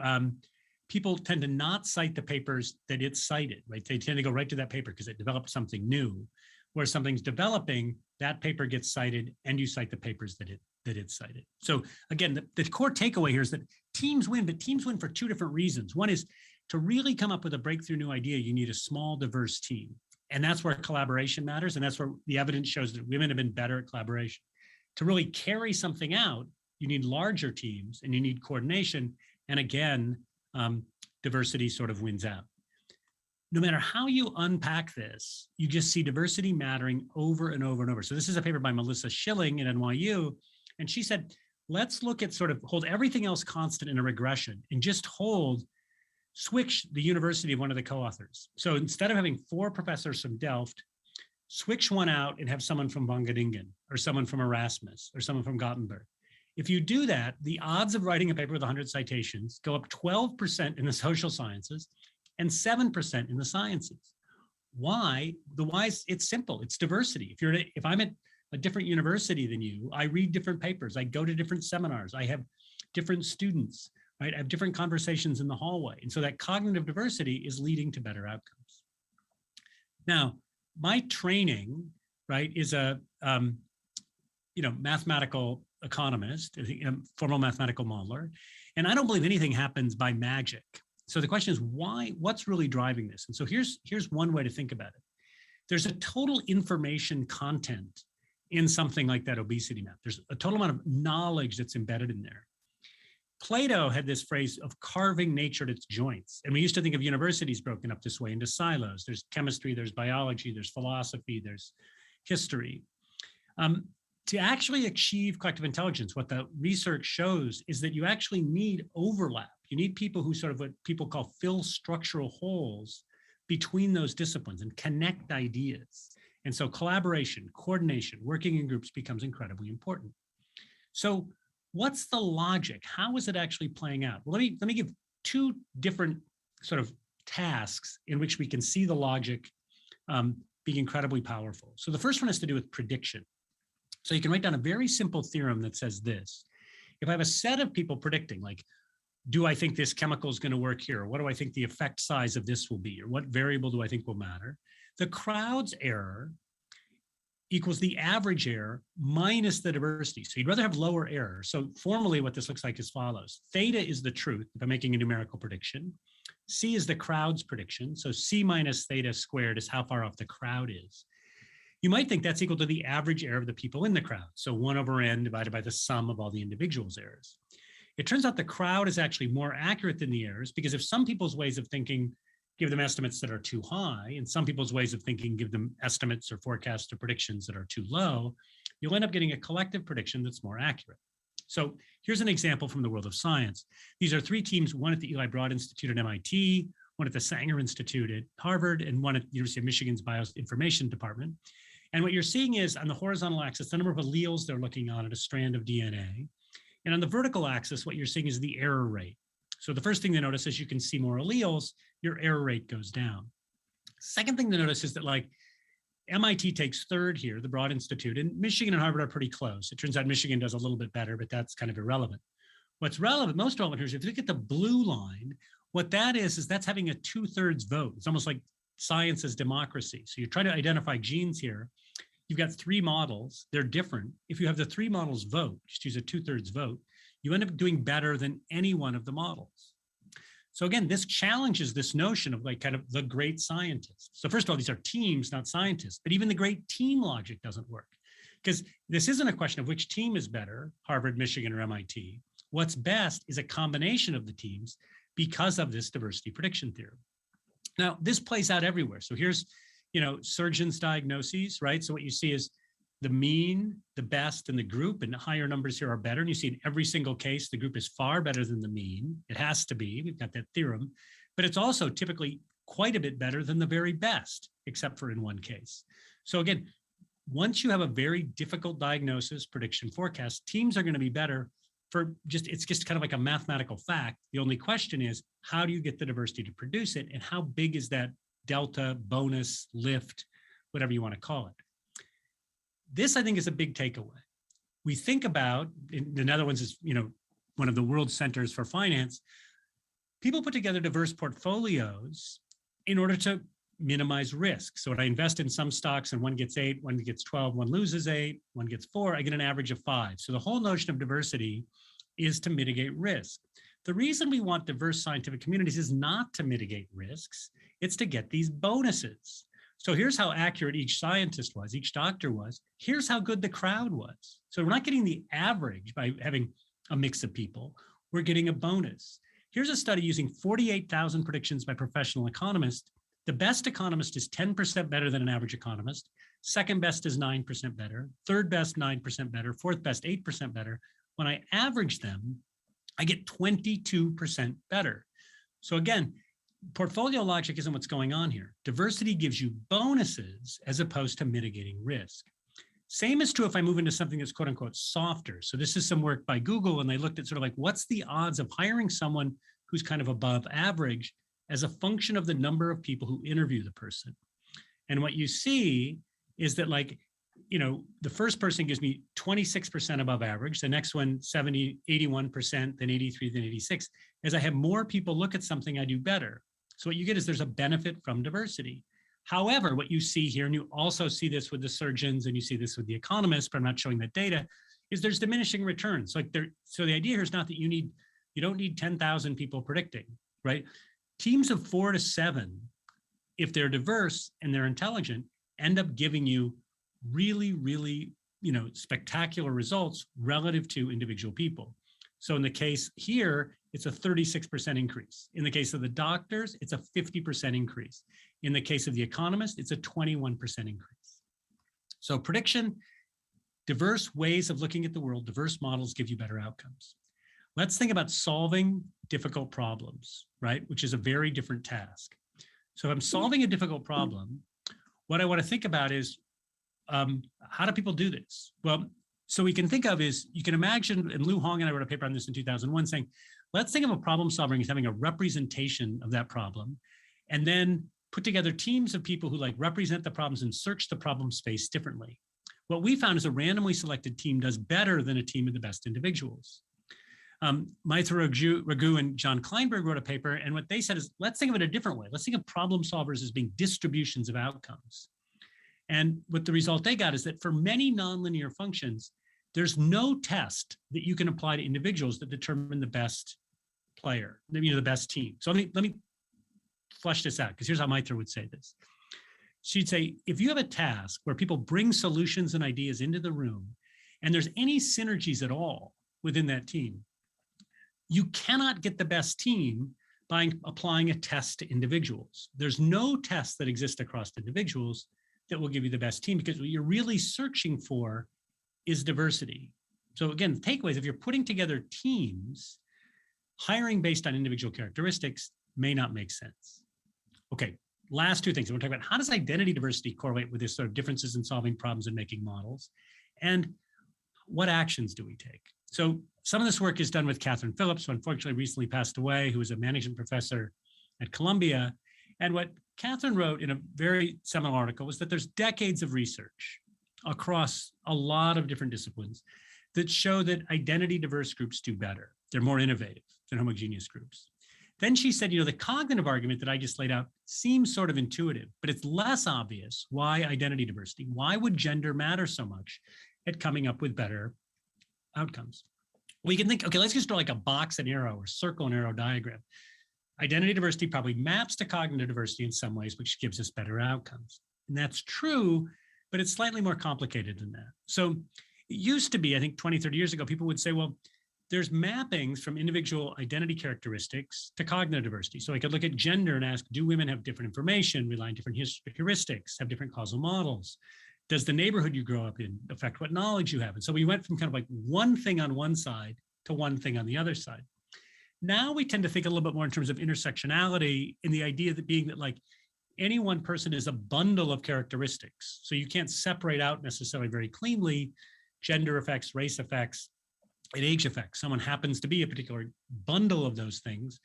people tend to not cite the papers that it cited, right? They tend to go right to that paper because it developed something new. Where something's developing, that paper gets cited and you cite the papers that it cited. So again, the core takeaway here is that teams win, but teams win for 2 different reasons. One is to really come up with a breakthrough new idea, you need a small, diverse team. And that's where collaboration matters. And that's where the evidence shows that women have been better at collaboration. To really carry something out, you need larger teams and you need coordination. And again, diversity sort of wins out. No matter how you unpack this, you just see diversity mattering over and over and over. So this is a paper by Melissa Schilling at NYU. And she said, let's look at hold everything else constant in a regression and just switch the university of one of the co-authors. So instead of having 4 professors from Delft, switch one out and have someone from Groningen or someone from Erasmus or someone from Gothenburg. If you do that, the odds of writing a paper with 100 citations go up 12% in the social sciences and 7% in the sciences. Why? The why is it's simple. It's diversity. If I'm at a different university than you. I read different papers. I go to different seminars. I have different students, right? I have different conversations in the hallway. And so that cognitive diversity is leading to better outcomes. Now, my training, right, is a mathematical economist, a formal mathematical modeler, and I don't believe anything happens by magic. So the question is, why? What's really driving this? And so here's one way to think about it. There's a total information content in something like that obesity map. There's a total amount of knowledge that's embedded in there. Plato had this phrase of carving nature at its joints. And we used to think of universities broken up this way into silos. There's chemistry, there's biology, there's philosophy, there's history. To actually achieve collective intelligence, what the research shows is that you actually need overlap. You need people who sort of what people call fill structural holes between those disciplines and connect ideas. And so collaboration, coordination, working in groups becomes incredibly important. So what's the logic? How is it actually playing out? Well, let me give two different sort of tasks in which we can see the logic being incredibly powerful. So the first one has to do with prediction. So you can write down a very simple theorem that says this. If I have a set of people predicting, like, do I think this chemical is going to work here? Or what do I think the effect size of this will be? Or what variable do I think will matter? The crowd's error equals the average error minus the diversity. So you'd rather have lower error. So formally, what this looks like is follows. Theta is the truth if I'm making a numerical prediction. C is the crowd's prediction. So C minus theta squared is how far off the crowd is. You might think that's equal to the average error of the people in the crowd. So 1 over n divided by the sum of all the individuals' errors. It turns out the crowd is actually more accurate than the errors, because if some people's ways of thinking give them estimates that are too high, and some people's ways of thinking give them estimates or forecasts or predictions that are too low, you'll end up getting a collective prediction that's more accurate. So here's an example from the world of science. These are 3 teams, one at the Eli Broad Institute at MIT, one at the Sanger Institute at Harvard, and one at the University of Michigan's Bioinformation Department. And what you're seeing is on the horizontal axis, the number of alleles they're looking on at a strand of DNA. And on the vertical axis, what you're seeing is the error rate. So the first thing to notice is you can see more alleles, your error rate goes down. Second thing to notice is that, like, MIT takes third here, the Broad Institute, and Michigan and Harvard are pretty close. It turns out Michigan does a little bit better, but that's kind of irrelevant. What's relevant, most relevant here is if you look at the blue line, what that is that's having a 2/3 vote. It's almost like science as democracy. So you're trying to identify genes here. You've got 3 models, they're different. If you have the 3 models vote, just use a 2/3 vote, you end up doing better than any one of the models. So again, this challenges this notion of like kind of the great scientists. So first of all, these are teams, not scientists, but even the great team logic doesn't work, because this isn't a question of which team is better, Harvard, Michigan, or MIT. What's best is a combination of the teams because of this diversity prediction theorem. Now, this plays out everywhere. So here's, surgeons' diagnoses, right? So what you see is the mean, the best, and the group, and higher numbers here are better. And you see in every single case, the group is far better than the mean. It has to be, we've got that theorem, but it's also typically quite a bit better than the very best, except for in one case. So again, once you have a very difficult diagnosis, prediction, forecast, teams are going to be better for it's just kind of like a mathematical fact. The only question is, how do you get the diversity to produce it? And how big is that delta, bonus, lift, whatever you want to call it? This, I think, is a big takeaway. We think about, in the Netherlands is, one of the world centers for finance. People put together diverse portfolios in order to minimize risk. So when I invest in some stocks and one gets 8, one gets 12, one loses 8, one gets 4, I get an average of 5. So the whole notion of diversity is to mitigate risk. The reason we want diverse scientific communities is not to mitigate risks, it's to get these bonuses. So here's how accurate each scientist was, each doctor was. Here's how good the crowd was. So we're not getting the average by having a mix of people, we're getting a bonus. Here's a study using 48,000 predictions by professional economists. The best economist is 10% better than an average economist. Second best is 9% better. Third best, 9% better. Fourth best, 8% better. When I average them, I get 22% better. So again, portfolio logic isn't what's going on here. Diversity gives you bonuses as opposed to mitigating risk. Same is true if I move into something that's quote unquote softer. So this is some work by Google, and they looked at sort of like, what's the odds of hiring someone who's kind of above average as a function of the number of people who interview the person. And what you see is that, like, the first person gives me 26% above average, the next one 70, 81%, then 83, then 86. As I have more people look at something, I do better. So what you get is there's a benefit from diversity. However, what you see here, and you also see this with the surgeons and you see this with the economists, but I'm not showing that data, is there's diminishing returns. So the idea here is not that you don't need 10,000 people predicting, right? Teams of 4 to 7, if they're diverse and they're intelligent, end up giving you really, really, spectacular results relative to individual people. So in the case here, it's a 36% increase. In the case of the doctors, it's a 50% increase. In the case of the economist, it's a 21% increase. So prediction, diverse ways of looking at the world, diverse models give you better outcomes. Let's think about solving difficult problems, right? Which is a very different task. So if I'm solving a difficult problem, what I want to think about is, how do people do this? Well, so we can think of is, you can imagine, and Liu Hong and I wrote a paper on this in 2001 saying, let's think of a problem solver as having a representation of that problem, and then put together teams of people who represent the problems and search the problem space differently. What we found is a randomly selected team does better than a team of the best individuals. Maithra Raghu and John Kleinberg wrote a paper, and what they said is, let's think of it a different way. Let's think of problem solvers as being distributions of outcomes. And what the result they got is that for many nonlinear functions, there's no test that you can apply to individuals that determine the best player, the best team. So let me flesh this out, because here's how Maithra would say this. She'd say, if you have a task where people bring solutions and ideas into the room, and there's any synergies at all within that team, you cannot get the best team by applying a test to individuals. There's no test that exists across individuals that will give you the best team, because what you're really searching for is diversity. So again, the takeaway is, if you're putting together teams, hiring based on individual characteristics may not make sense. Okay, last two things. I want to talk about, how does identity diversity correlate with this sort of differences in solving problems and making models? And what actions do we take? So some of this work is done with Catherine Phillips, who unfortunately recently passed away, who was a management professor at Columbia. And what Catherine wrote in a very seminal article was that there's decades of research across a lot of different disciplines that show that identity diverse groups do better. They're more innovative than homogeneous groups. Then she said, the cognitive argument that I just laid out seems sort of intuitive, but it's less obvious why identity diversity. Why would gender matter so much at coming up with better outcomes? We can think, okay, let's just draw a box and arrow or circle and arrow diagram. Identity diversity probably maps to cognitive diversity in some ways, which gives us better outcomes. And that's true, but it's slightly more complicated than that. So it used to be, I think 20, 30 years ago, people would say, well, there's mappings from individual identity characteristics to cognitive diversity. So I could look at gender and ask, do women have different information, rely on different heuristics, have different causal models? Does the neighborhood you grow up in affect what knowledge you have? And so we went from kind of one thing on one side to one thing on the other side. Now we tend to think a little bit more in terms of intersectionality, in the idea that being that any one person is a bundle of characteristics. So you can't separate out necessarily very cleanly gender effects, race effects, and age effects. Someone happens to be a particular bundle of those things,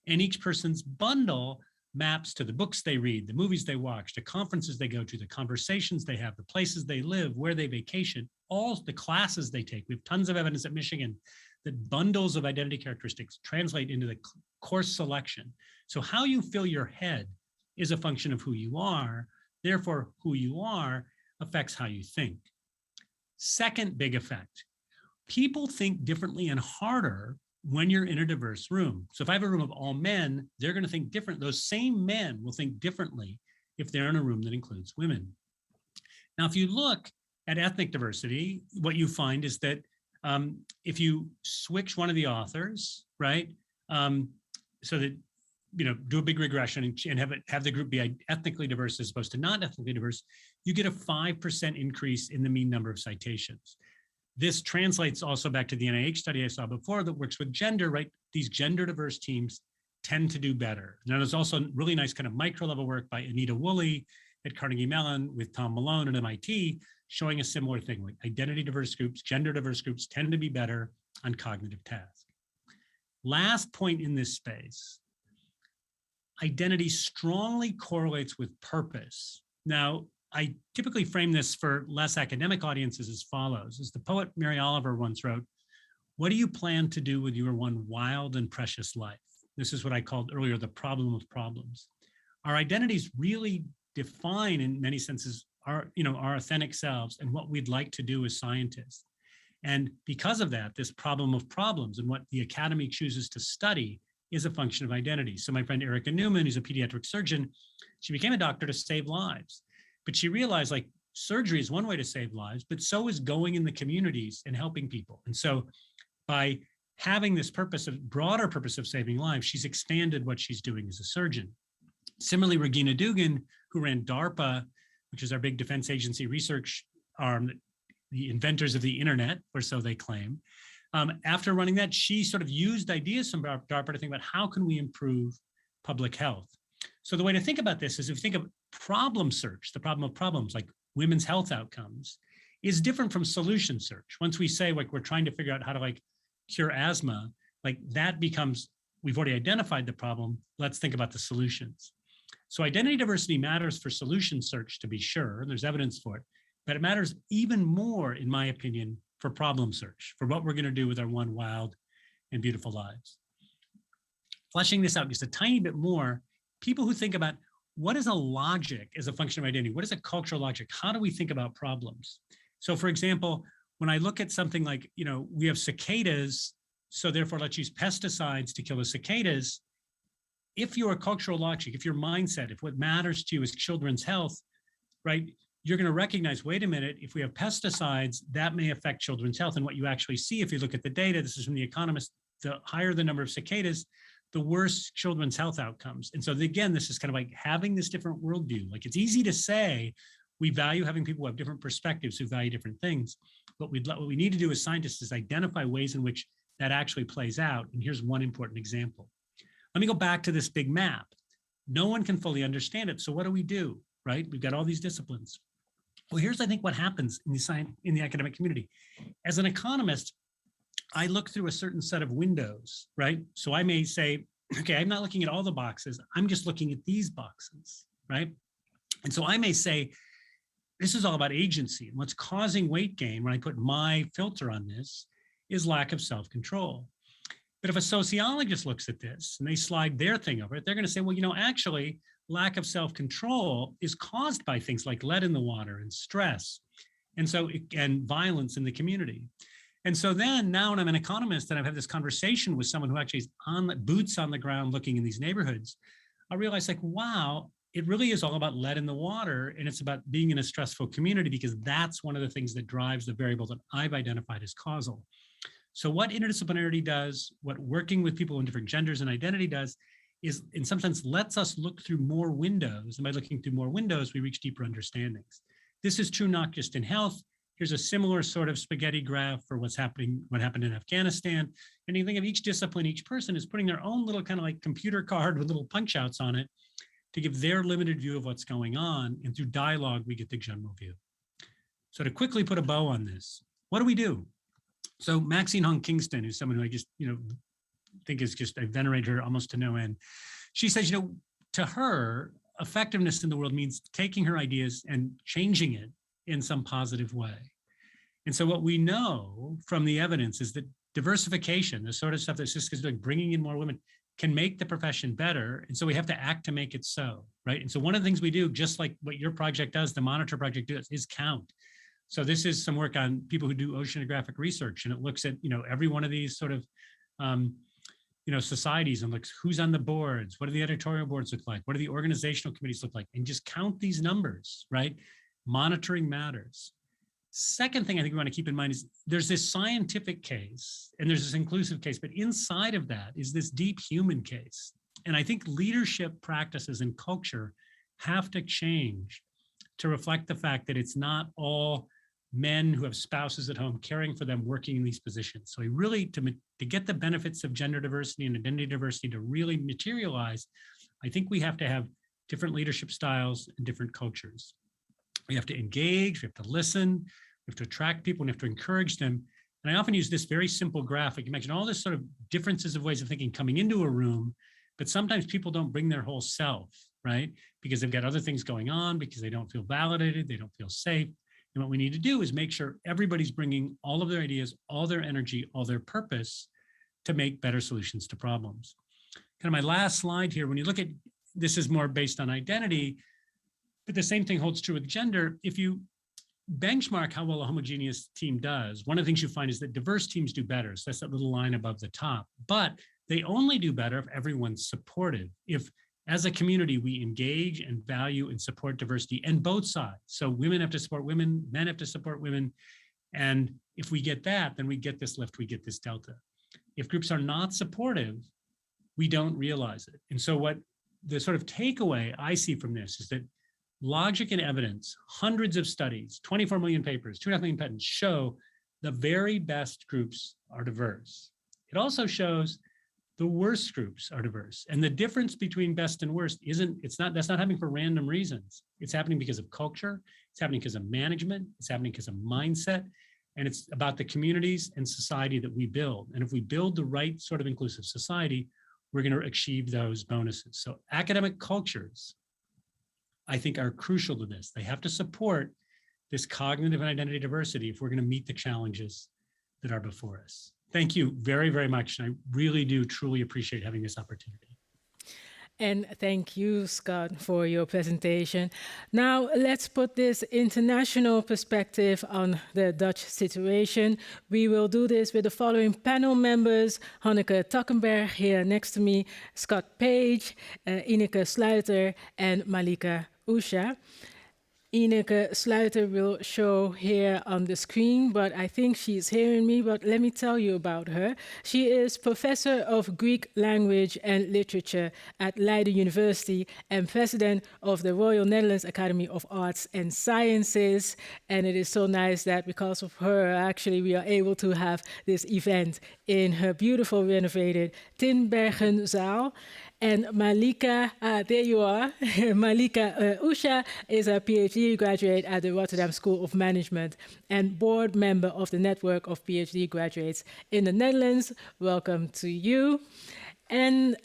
and each person's bundle maps to the books they read, the movies they watch, the conferences they go to, the conversations they have, the places they live, where they vacation, all the classes they take. We have tons of evidence at Michigan that bundles of identity characteristics translate into the course selection. So how you fill your head is a function of who you are. Therefore, who you are affects how you think. Second big effect, people think differently and harder when you're in a diverse room. So if I have a room of all men, they're going to think different. Those same men will think differently if they're in a room that includes women. Now, if you look at ethnic diversity, what you find is that if you switch one of the authors, right, so that, do a big regression and have the group be ethnically diverse as opposed to not ethnically diverse, you get a 5% increase in the mean number of citations. This translates also back to the NIH study I saw before that works with gender, right? These gender diverse teams tend to do better. Now, there's also really nice kind of micro level work by Anita Woolley at Carnegie Mellon with Tom Malone at MIT, showing a similar thing, like identity diverse groups, gender diverse groups tend to be better on cognitive tasks. Last point in this space, identity strongly correlates with purpose. Now, I typically frame this for less academic audiences as follows. As the poet Mary Oliver once wrote, what do you plan to do with your one wild and precious life? This is what I called earlier the problem of problems. Our identities really define, in many senses, our authentic selves and what we'd like to do as scientists. And because of that, this problem of problems and what the academy chooses to study is a function of identity. So my friend Erica Newman, who's a pediatric surgeon, she became a doctor to save lives. But she realized like surgery is one way to save lives, but so is going in the communities and helping people. And so by having this broader purpose of saving lives, she's expanded what she's doing as a surgeon. Similarly, Regina Dugan, who ran DARPA, which is our big defense agency research arm, the inventors of the internet, or so they claim. After running that, she sort of used ideas from DARPA to think about how can we improve public health. So the way to think about this is if you think of problem search, the problem of problems like women's health outcomes, is different from solution search. Once we say like we're trying to figure out how to like cure asthma, like that becomes, we've already identified the problem, let's think about the solutions. So identity diversity matters for solution search, to be sure, and there's evidence for it, but it matters even more, in my opinion, for problem search, for what we're going to do with our one wild and beautiful lives. Fleshing this out just a tiny bit more, people who think about what is a logic as a function of identity, what is a cultural logic, how do we think about problems? So for example, when I look at something like, we have cicadas, so therefore let's use pesticides to kill the cicadas. If your cultural logic, if your mindset, if what matters to you is children's health, right, you're going to recognize, wait a minute, if we have pesticides, that may affect children's health. And what you actually see, if you look at the data, this is from The Economist, the higher the number of cicadas, the worse children's health outcomes. And so again, this is kind of like having this different worldview. Like it's easy to say we value having people who have different perspectives, who value different things. What we need to do as scientists is identify ways in which that actually plays out. And here's one important example. Let me go back to this big map. No one can fully understand it. So what do? Right? We've got all these disciplines. Well, here's, I think, what happens in the academic community. As an economist, I look through a certain set of windows, right? So I may say, okay, I'm not looking at all the boxes. I'm just looking at these boxes, right? And so I may say, this is all about agency. And what's causing weight gain, when I put my filter on this, is lack of self-control. But if a sociologist looks at this and they slide their thing over it, they're going to say, well, actually, lack of self-control is caused by things like lead in the water and stress, and violence in the community. And so then now when I'm an economist and I've had this conversation with someone who actually is boots on the ground looking in these neighborhoods, I realize like, wow, it really is all about lead in the water, and it's about being in a stressful community because that's one of the things that drives the variable that I've identified as causal. So what interdisciplinarity does, what working with people in different genders and identity does, is in some sense lets us look through more windows. And by looking through more windows, we reach deeper understandings. This is true not just in health. Here's a similar sort of spaghetti graph for what happened in Afghanistan. And you think of each discipline, each person is putting their own little kind of like computer card with little punch outs on it to give their limited view of what's going on. And through dialogue, we get the general view. So to quickly put a bow on this, what do we do? So Maxine Hong Kingston, who's someone who I just, think is just, I venerate her almost to no end. She says, to her, effectiveness in the world means taking her ideas and changing it in some positive way. And so what we know from the evidence is that diversification, the sort of stuff that Siska's doing, bringing in more women, can make the profession better. And so we have to act to make it so, right? And so one of the things we do, just like what your project does, the Monitor project does, is count. So this is some work on people who do oceanographic research, and it looks at, every one of these sort of, societies and looks who's on the boards, what do the editorial boards look like, what do the organizational committees look like, and just count these numbers, right? Monitoring matters. Second thing I think we want to keep in mind is there's this scientific case and there's this inclusive case, but inside of that is this deep human case. And I think leadership practices and culture have to change to reflect the fact that it's not all men who have spouses at home caring for them working in these positions. So really, to get the benefits of gender diversity and identity diversity to really materialize, I think we have to have different leadership styles and different cultures. We have to engage, we have to listen, we have to attract people, and we have to encourage them. And I often use this very simple graphic. Imagine all this sort of differences of ways of thinking coming into a room, but sometimes people don't bring their whole self. right? Because they've got other things going on, because they don't feel validated, they don't feel safe. And what we need to do is make sure everybody's bringing all of their ideas, all their energy, all their purpose to make better solutions to problems. Kind of my last slide here, when you look at, this is more based on identity, but the same thing holds true with gender. If you benchmark how well a homogeneous team does, one of the things you find is that diverse teams do better. So that's that little line above the top, but they only do better if everyone's supportive. If as a community, we engage and value and support diversity and both sides. So women have to support women, men have to support women. And if we get that, then we get this lift, we get this delta. If groups are not supportive, we don't realize it. And so what the sort of takeaway I see from this is that logic and evidence, hundreds of studies, 24 million papers, 2.5 million patents show the very best groups are diverse. It also shows the worst groups are diverse. And the difference between best and worst that's not happening for random reasons. It's happening because of culture, it's happening because of management, it's happening because of mindset, and it's about the communities and society that we build. And if we build the right sort of inclusive society, we're going to achieve those bonuses. So academic cultures, I think, are crucial to this. They have to support this cognitive and identity diversity if we're going to meet the challenges that are before us. Thank you very, very much. And I really do truly appreciate having this opportunity. And thank you, Scott, for your presentation. Now, let's put this international perspective on the Dutch situation. We will do this with the following panel members: Hanneke Takkenberg here next to me, Scott Page, Ineke Sluiter, and Malika Usha. Ineke Sluiter will show here on the screen, but I think she's hearing me, but let me tell you about her. She is Professor of Greek Language and Literature at Leiden University and President of the Royal Netherlands Academy of Arts and Sciences. And it is so nice that because of her, actually, we are able to have this event in her beautiful renovated Tinbergenzaal. And Malika, there you are. Malika Usha is a PhD graduate at the Rotterdam School of Management and board member of the network of PhD graduates in the Netherlands. Welcome to you. And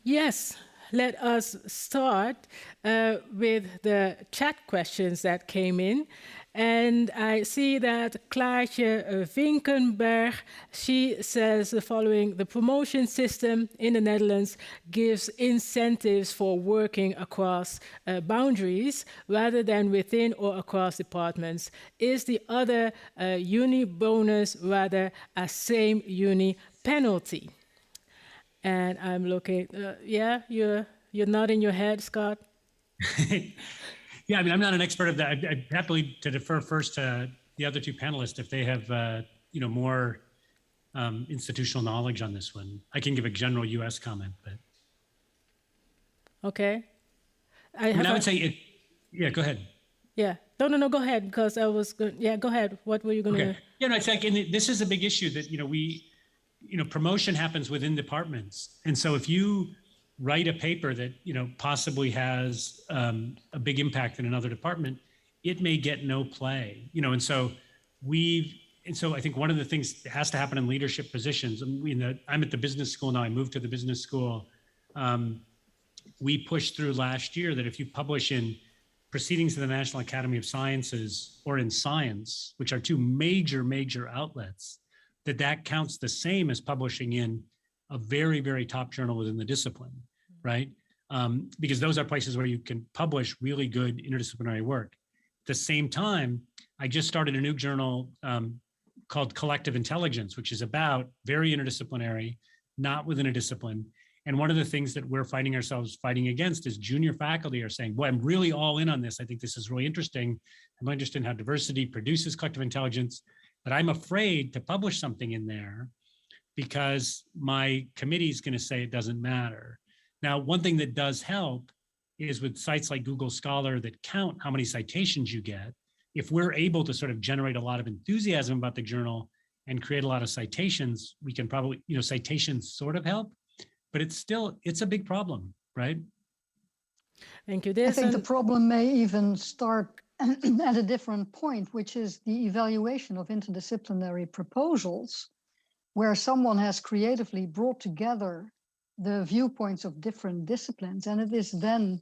yes, let us start with the chat questions that came in. And I see that Klaartje Vinkenberg, she says the following: the promotion system in the Netherlands gives incentives for working across boundaries rather than within or across departments. Is the other uni bonus rather a same uni penalty? And I'm looking, yeah, you're nodding your head, Scott. Yeah, I mean, I'm not an expert of that. I'd happily to defer first to the other two panelists if they have, more institutional knowledge on this one. I can give a general U.S. comment, but. Okay. I would say, yeah, go ahead. Yeah, no, go ahead, because I was good. Yeah, go ahead. What were you going to? Okay. Yeah, no, it's like, and this is a big issue that, promotion happens within departments. And so if you write a paper that possibly has a big impact in another department, it may get no play. And so I think one of the things that has to happen in leadership positions. I'm at the business school now. I moved to the business school. We pushed through last year that if you publish in Proceedings of the National Academy of Sciences or in Science, which are two major outlets, that counts the same as publishing in a very, very top journal within the discipline, right? Because those are places where you can publish really good interdisciplinary work. At the same time, I just started a new journal called Collective Intelligence, which is about very interdisciplinary, not within a discipline. And one of the things that we're finding ourselves fighting against is junior faculty are saying, well, I'm really all in on this. I think this is really interesting. I'm interested in how diversity produces collective intelligence, but I'm afraid to publish something in there because my committee is going to say it doesn't matter. Now, one thing that does help is with sites like Google Scholar that count how many citations you get. If we're able to sort of generate a lot of enthusiasm about the journal and create a lot of citations, we can probably, citations sort of help, but it's a big problem, right? Thank you. I think the problem may even start at a different point, which is the evaluation of interdisciplinary proposals, where someone has creatively brought together the viewpoints of different disciplines. And it is then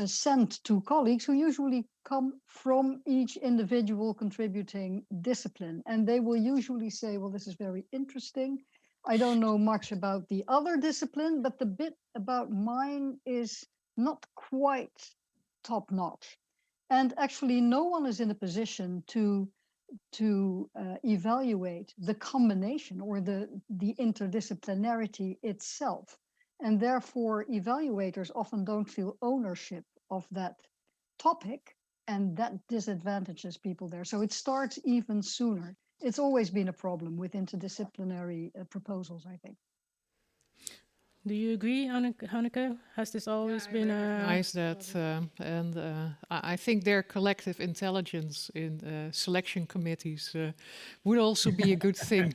sent to colleagues who usually come from each individual contributing discipline. And they will usually say, well, this is very interesting. I don't know much about the other discipline, but the bit about mine is not quite top notch. And actually, no one is in a position to evaluate the combination or the interdisciplinarity itself. And therefore, evaluators often don't feel ownership of that topic, and that disadvantages people there. So it starts even sooner. It's always been a problem with interdisciplinary proposals, I think. Do you agree, Hanneke? Has this always been I recognize that, and I think their collective intelligence in selection committees would also be a good thing.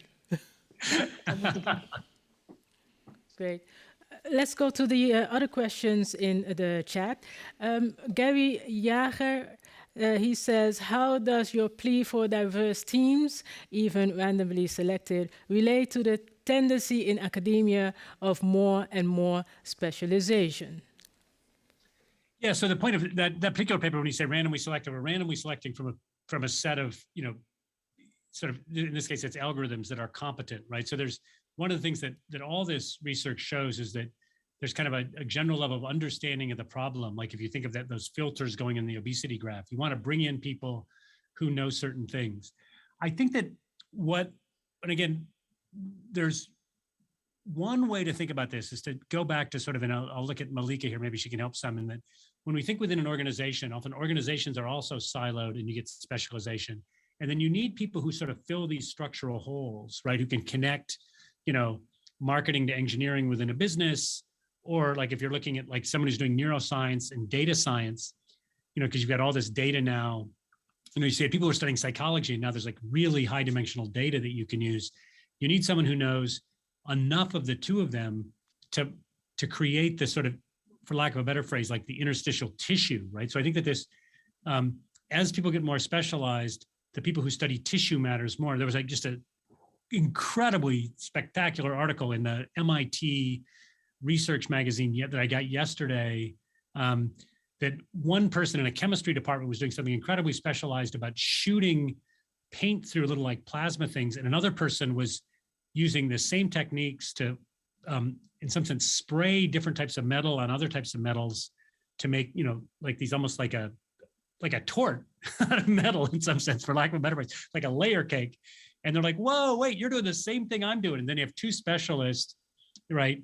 Great. Let's go to the other questions in the chat. Gary Jager, he says, how does your plea for diverse teams, even randomly selected, relate to the tendency in academia of more and more specialization? Yeah, so the point of that particular paper, when you say randomly selected, we're randomly selecting from a set of, sort of, in this case, it's algorithms that are competent, right? So there's one of the things that all this research shows is that there's kind of a general level of understanding of the problem. Like if you think of those filters going in the obesity graph, you want to bring in people who know certain things. I think that and again, there's one way to think about this is to go back to sort of, and I'll look at Malika here, maybe she can help some, in that when we think within an organization, often organizations are also siloed and you get specialization. And then you need people who sort of fill these structural holes, right? Who can connect, marketing to engineering within a business, or like if you're looking at like someone who's doing neuroscience and data science, because you've got all this data now. You see people who are studying psychology, and now there's like really high dimensional data that you can use. You need someone who knows enough of the two of them to create this sort of, for lack of a better phrase, like the interstitial tissue, right? So I think that this, as people get more specialized, the people who study tissue matters more. There was like just an incredibly spectacular article in the MIT research magazine that I got yesterday, that one person in a chemistry department was doing something incredibly specialized about shooting paint through little like plasma things, and another person was using the same techniques to, in some sense, spray different types of metal on other types of metals to make, like these almost like a tort out of metal in some sense, for lack of a better phrase, like a layer cake. And they're like, whoa, wait, you're doing the same thing I'm doing. And then you have two specialists, right,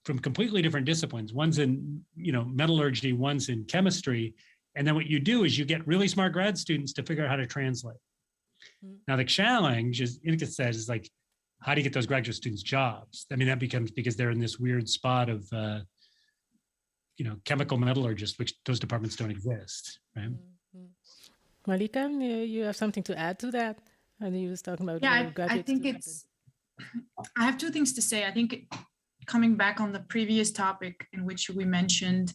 from completely different disciplines. One's in, metallurgy, one's in chemistry. And then what you do is you get really smart grad students to figure out how to translate. Mm-hmm. Now, the challenge, as Ineke says, is like, how do you get those graduate students jobs? I mean, that becomes because they're in this weird spot of, chemical metallurgists, which those departments don't exist, right? Mm-hmm. Malika, you have something to add to that? And you was talking about I think I have two things to say. I think coming back on the previous topic in which we mentioned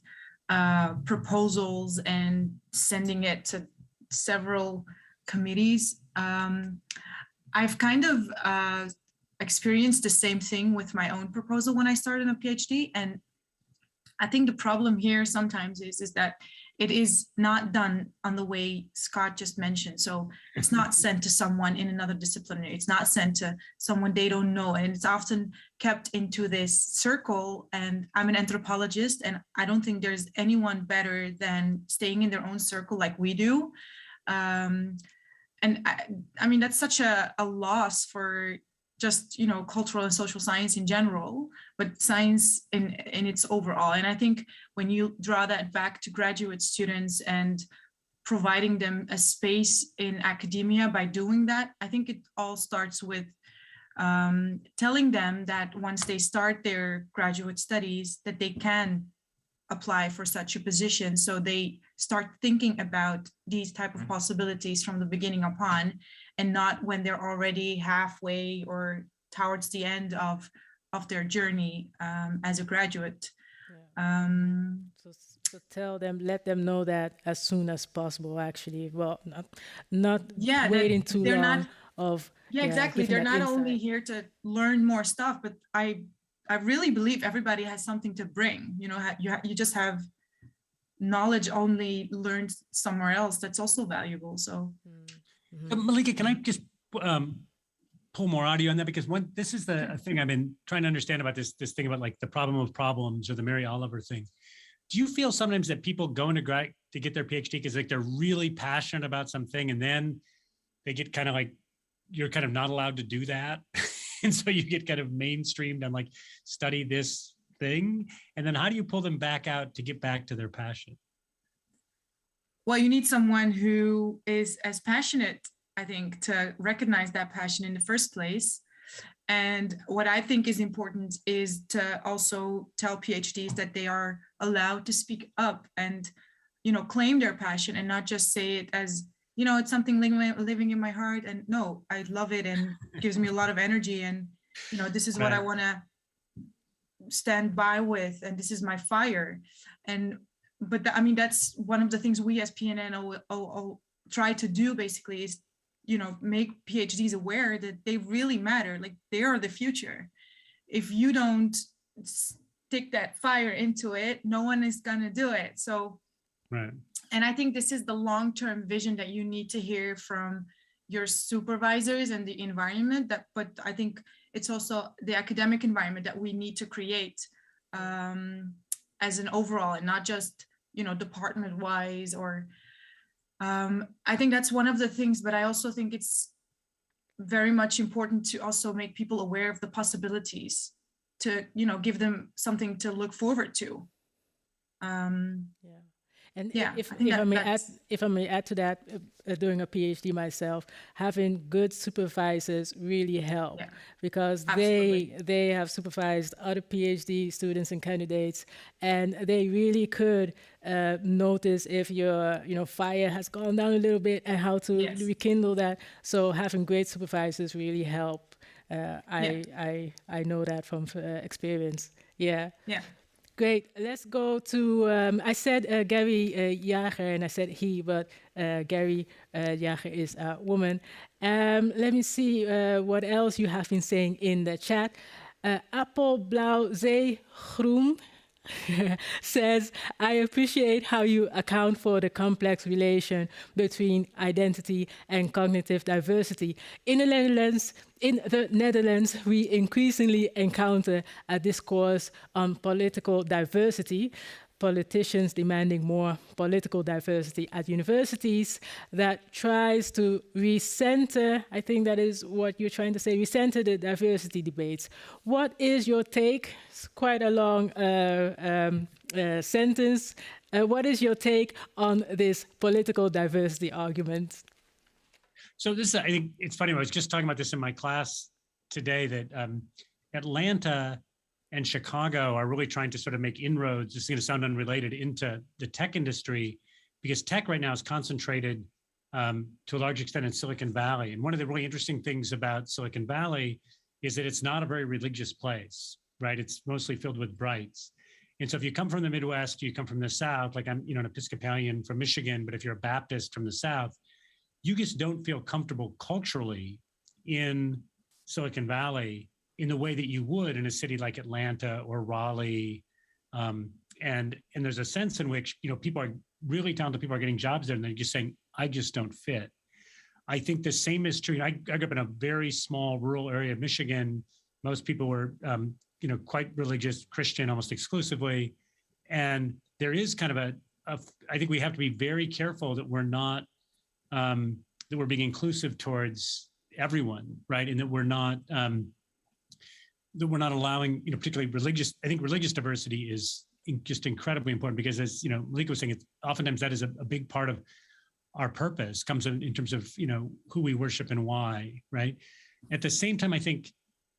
proposals and sending it to several committees, I've kind of experienced the same thing with my own proposal when I started a PhD. And I think the problem here sometimes is that it is not done on the way Scott just mentioned. So it's not sent to someone in another discipline. It's not sent to someone they don't know. And it's often kept into this circle. And I'm an anthropologist, and I don't think there's anyone better than staying in their own circle like we do. And I mean, that's such a loss for just, cultural and social science in general, but science in its overall. And I think when you draw that back to graduate students and providing them a space in academia by doing that, I think it all starts with telling them that once they start their graduate studies, that they can apply for such a position. So they start thinking about these type of possibilities from the beginning upon, and not when they're already halfway or towards the end of their journey as a graduate. Yeah. So tell them, let them know that as soon as possible, actually. Well, not waiting too long. Exactly. They're not only here to learn more stuff, but I really believe everybody has something to bring. You just have knowledge only learned somewhere else, that's also valuable. So Malika, can I just pull more audio on that? Because this is the thing I've been trying to understand about this thing about like the problem of problems or the Mary Oliver thing. Do you feel sometimes that people go into grad to get their PhD because like they're really passionate about something, and then they get kind of like, you're kind of not allowed to do that? And so you get kind of mainstreamed on like, study this thing. And then how do you pull them back out to get back to their passion? well, you need someone who is as passionate, I think, to recognize that passion in the first place. And what I think is important is to also tell PhDs that they are allowed to speak up and, claim their passion and not just say it as, it's something living in my heart. And no, I love it and gives me a lot of energy. And, this is what I want to stand by with. And this is my fire. But that's one of the things we as PNN try to do basically is, make PhDs aware that they really matter. Like, they are the future. If you don't stick that fire into it, no one is gonna do it. So, right. And I think this is the long-term vision that you need to hear from your supervisors and the environment. But I think it's also the academic environment that we need to create as an overall, and not just department-wise or. I think that's one of the things, but I also think it's very much important to also make people aware of the possibilities, to give them something to look forward to. And yeah, if I may add to that, doing a PhD myself, having good supervisors really help, because they have supervised other PhD students and candidates, and they really could notice if your fire has gone down a little bit and how to rekindle that. So having great supervisors really help. I know that from experience. Yeah. Great. Let's go to, I said Gary Jager, and I said he, but Gary Jager is a woman. Let me see what else you have been saying in the chat. Appelblauw Zeegroen says, I appreciate how you account for the complex relation between identity and cognitive diversity. In the Netherlands, we increasingly encounter a discourse on political diversity, politicians demanding more political diversity at universities, that tries to recenter, I think that is what you're trying to say, recenter the diversity debates. What is your take? It's quite a long sentence. What is your take on this political diversity argument? So this, I think it's funny, I was just talking about this in my class today, that Atlanta and Chicago are really trying to sort of make inroads, this is going to sound unrelated, into the tech industry, because tech right now is concentrated to a large extent in Silicon Valley. And one of the really interesting things about Silicon Valley is that it's not a very religious place, right? It's mostly filled with brights. And so if you come from the Midwest, you come from the South, like I'm an Episcopalian from Michigan, but if you're a Baptist from the South, you just don't feel comfortable culturally in Silicon Valley in the way that you would in a city like Atlanta or Raleigh. And there's a sense in which, people are really talented, people are getting jobs there, and they're just saying, I just don't fit. I think the same is true. I grew up in a very small rural area of Michigan. Most people were, quite religious, Christian, almost exclusively. And there is kind of I think we have to be very careful that we're not, that we're being inclusive towards everyone, right? And that we're not allowing, particularly religious. I think religious diversity is just incredibly important, because, as Malika was saying, it's oftentimes that is a big part of our purpose, comes in terms of who we worship and why, right? At the same time, I think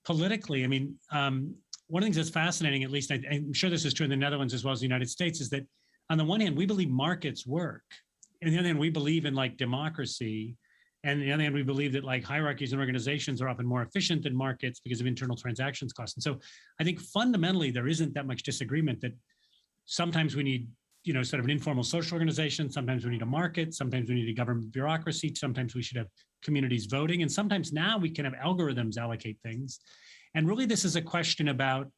politically, one of the things that's fascinating, at least I'm sure this is true in the Netherlands as well as the United States, is that on the one hand, we believe markets work, and on the other hand, we believe in democracy. And on the other hand, we believe that hierarchies and organizations are often more efficient than markets because of internal transactions costs. And so I think fundamentally, there isn't that much disagreement that sometimes we need, sort of an informal social organization. Sometimes we need a market. Sometimes we need a government bureaucracy. Sometimes we should have communities voting. And sometimes now we can have algorithms allocate things. And really, this is a question about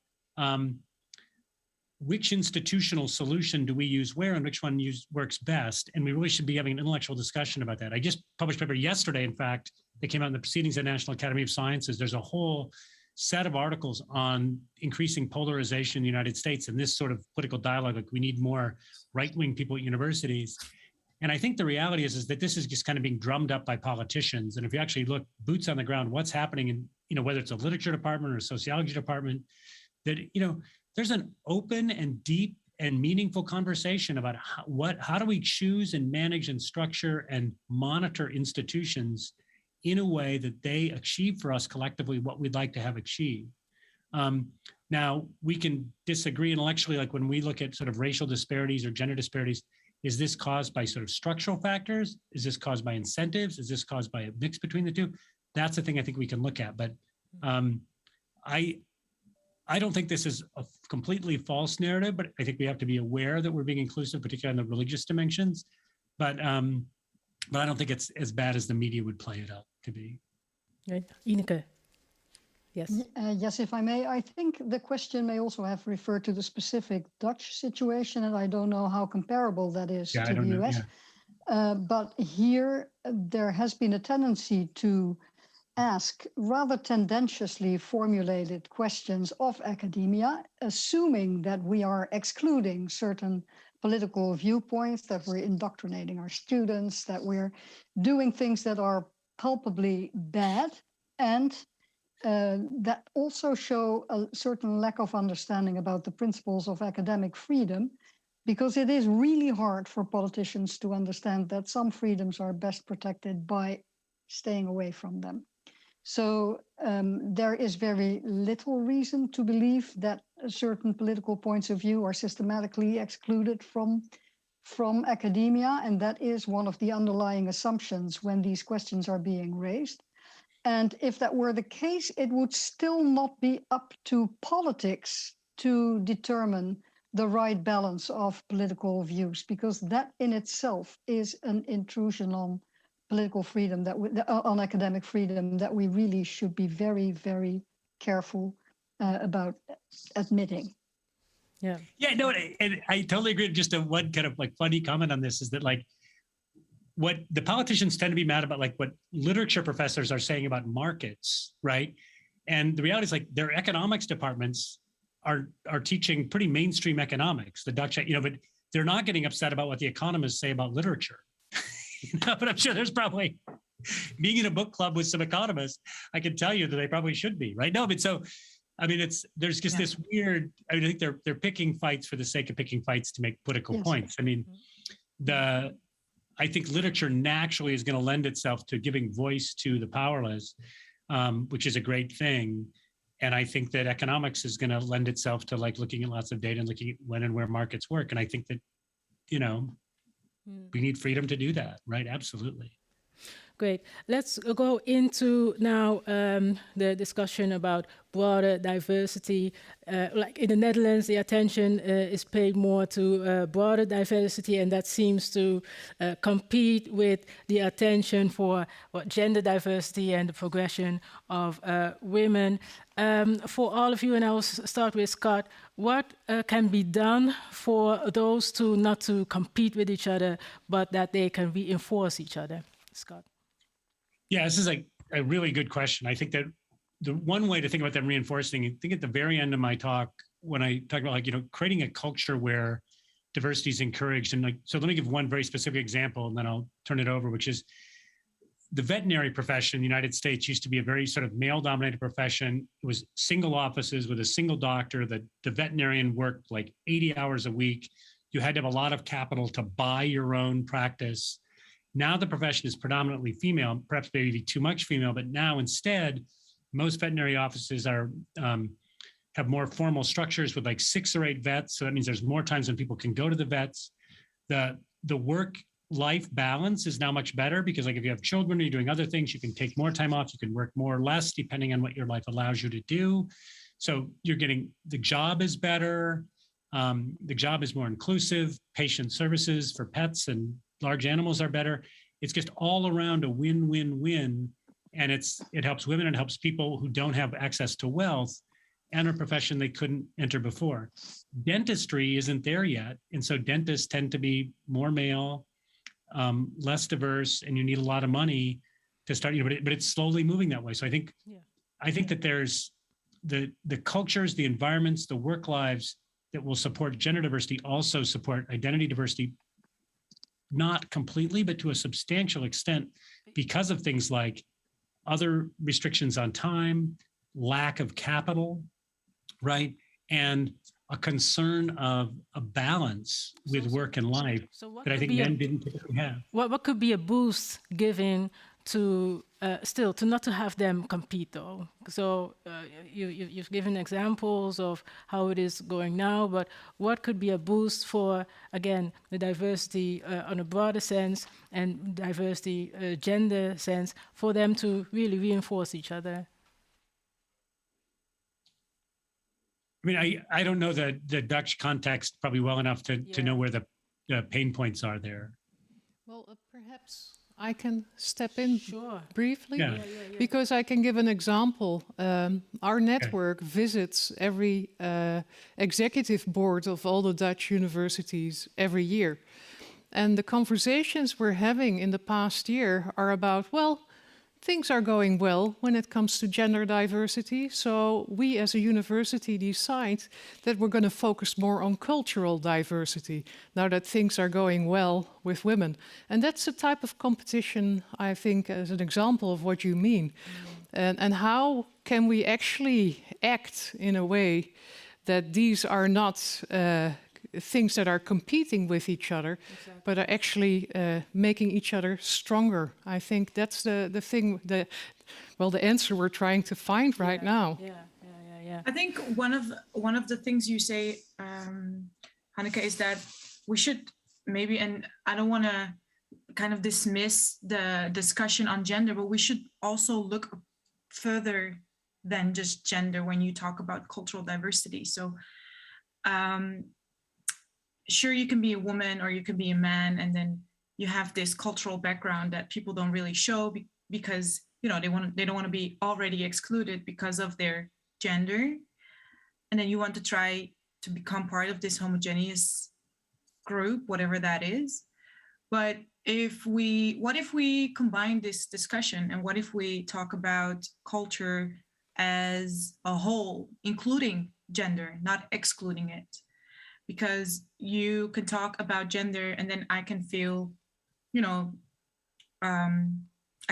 which institutional solution do we use where and which one works best? And we really should be having an intellectual discussion about that. I just published a paper yesterday, in fact, that came out in the Proceedings of the National Academy of Sciences. There's a whole set of articles on increasing polarization in the United States and this sort of political dialogue. Like, we need more right-wing people at universities. And I think the reality is that this is just kind of being drummed up by politicians. And if you actually look boots on the ground, what's happening in, whether it's a literature department or a sociology department, that, there's an open and deep and meaningful conversation about how do we choose and manage and structure and monitor institutions in a way that they achieve for us collectively what we'd like to have achieved. Now, we can disagree intellectually, like when we look at sort of racial disparities or gender disparities. Is this caused by sort of structural factors? Is this caused by incentives? Is this caused by a mix between the two? That's the thing I think we can look at. But I don't think this is a completely false narrative, but I think we have to be aware that we're being inclusive, particularly on the religious dimensions. But I don't think it's as bad as the media would play it up to be. Right. Ineke. Yes. Yes, if I may, I think the question may also have referred to the specific Dutch situation, and I don't know how comparable that is to the US. Yeah. But here, there has been a tendency to ask rather tendentiously formulated questions of academia, assuming that we are excluding certain political viewpoints, that we're indoctrinating our students, that we're doing things that are palpably bad, and that also show a certain lack of understanding about the principles of academic freedom, because it is really hard for politicians to understand that some freedoms are best protected by staying away from them. So there is very little reason to believe that certain political points of view are systematically excluded from academia, and that is one of the underlying assumptions when these questions are being raised. And if that were the case, it would still not be up to politics to determine the right balance of political views, because that in itself is an intrusion on political freedom, on academic freedom, that we really should be very, very careful about admitting. Yeah. Yeah, no, and I totally agree. Just one kind of like funny comment on this is that, like, what the politicians tend to be mad about, like what literature professors are saying about markets, right? And the reality is, like, their economics departments are teaching pretty mainstream economics, the Dutch, but they're not getting upset about what the economists say about literature. But I'm sure there's probably, being in a book club with some economists, I can tell you that they probably should be, right? No, but so, I mean, there's just this weird, I think they're picking fights for the sake of picking fights to make political points. I mean, I think literature naturally is going to lend itself to giving voice to the powerless, which is a great thing. And I think that economics is going to lend itself to, like, looking at lots of data and looking at when and where markets work. And I think that, we need freedom to do that, right? Absolutely. Great. Let's go into now the discussion about broader diversity. Like in the Netherlands, the attention is paid more to broader diversity, and that seems to compete with the attention for gender diversity and the progression of women. For all of you, and I'll start with Scott, what can be done for those two not to compete with each other, but that they can reinforce each other? Scott. Yeah, this is a really good question. I think that the one way to think about them reinforcing, I think at the very end of my talk, when I talk about, like, creating a culture where diversity is encouraged. And, like, so let me give one very specific example, and then I'll turn it over, which is the veterinary profession in the United States used to be a very sort of male-dominated profession. It was single offices with a single doctor. The veterinarian worked like 80 hours a week. You had to have a lot of capital to buy your own practice. Now the profession is predominantly female, perhaps maybe too much female, but now instead, most veterinary offices have more formal structures with like 6 or 8 vets. So that means there's more times when people can go to the vets. The work-life balance is now much better, because, like, if you have children or you're doing other things, you can take more time off, you can work more or less depending on what your life allows you to do. So the job is better. The job is more inclusive. Patient services for pets and large animals are better. It's just all around a win-win-win. And it helps women, and helps people who don't have access to wealth. enter a profession they couldn't enter before. Dentistry isn't there yet. And so dentists tend to be more male, less diverse, and you need a lot of money to start, but it's slowly moving that way. So I think that there's the cultures, the environments, the work lives that will support gender diversity also support identity diversity, not completely, but to a substantial extent because of things like other restrictions on time, lack of capital, right? And a concern of a balance with work and life that I think men didn't typically have. What could be a boost given to still to not to have them compete though? So you've given examples of how it is going now, but what could be a boost for, again, the diversity on a broader sense and diversity gender sense for them to really reinforce each other? I mean, I don't know the Dutch context probably well enough to know where the pain points are there. Well, perhaps I can step in briefly, Yeah. because I can give an example. Our network visits every executive board of all the Dutch universities every year. And the conversations we're having in the past year are about, well, things are going well when it comes to gender diversity. So we as a university decide that we're going to focus more on cultural diversity now that things are going well with women. And that's the type of competition, I think, as an example of what you mean. And how can we actually act in a way that these are not things that are competing with each other, but are actually making each other stronger. I think that's the thing, the answer we're trying to find right now. Yeah. I think one of the things you say, Hanneke, is that we should maybe, and I don't want to kind of dismiss the discussion on gender, but we should also look further than just gender when you talk about cultural diversity. So sure, you can be a woman or you can be a man, and then you have this cultural background that people don't really show because they don't want to be already excluded because of their gender, and then you want to try to become part of this homogeneous group, whatever that is. But what if we combine this discussion, and what if we talk about culture as a whole, including gender, not excluding it? Because you can talk about gender and then I can feel, I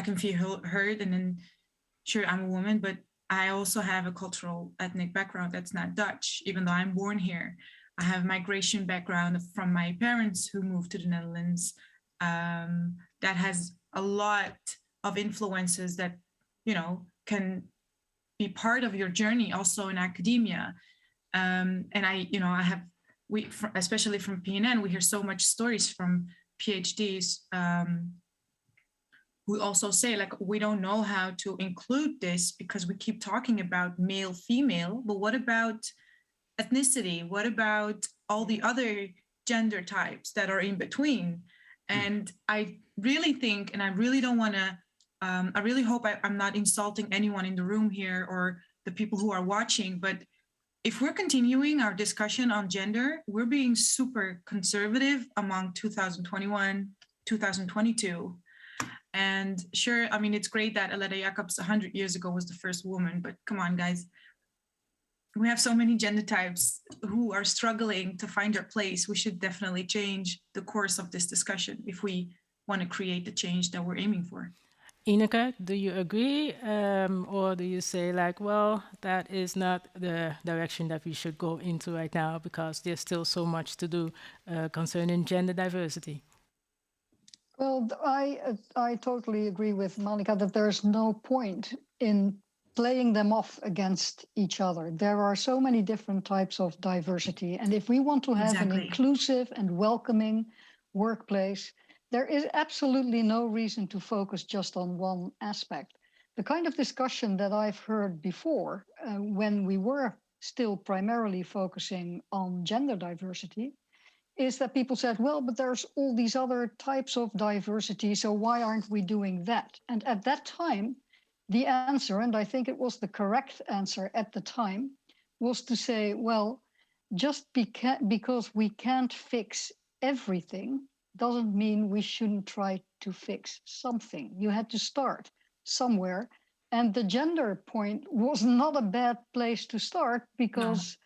can feel heard, and then sure, I'm a woman, but I also have a cultural ethnic background that's not Dutch, even though I'm born here. I have migration background from my parents who moved to the Netherlands. That has a lot of influences that, can be part of your journey also in academia. And especially from PNN, we hear so much stories from PhDs who also say, like, we don't know how to include this because we keep talking about male, female, but what about ethnicity? What about all the other gender types that are in between? And I really think, and I really don't want to, I really hope I'm not insulting anyone in the room here or the people who are watching, but if we're continuing our discussion on gender, we're being super conservative among 2021, 2022. And sure, I mean, it's great that Aletta Jacobs 100 years ago was the first woman, but come on, guys. We have so many gender types who are struggling to find their place. We should definitely change the course of this discussion if we want to create the change that we're aiming for. Ineke, do you agree? Or do you say, like, well, that is not the direction that we should go into right now because there's still so much to do concerning gender diversity? Well, I totally agree with Monica that there's no point in playing them off against each other. There are so many different types of diversity. And if we want to have an inclusive and welcoming workplace, there is absolutely no reason to focus just on one aspect. The kind of discussion that I've heard before, when we were still primarily focusing on gender diversity, is that people said, well, but there's all these other types of diversity, so why aren't we doing that? And at that time, the answer, and I think it was the correct answer at the time, was to say, well, just because we can't fix everything doesn't mean we shouldn't try to fix something. You had to start somewhere. And the gender point was not a bad place to start because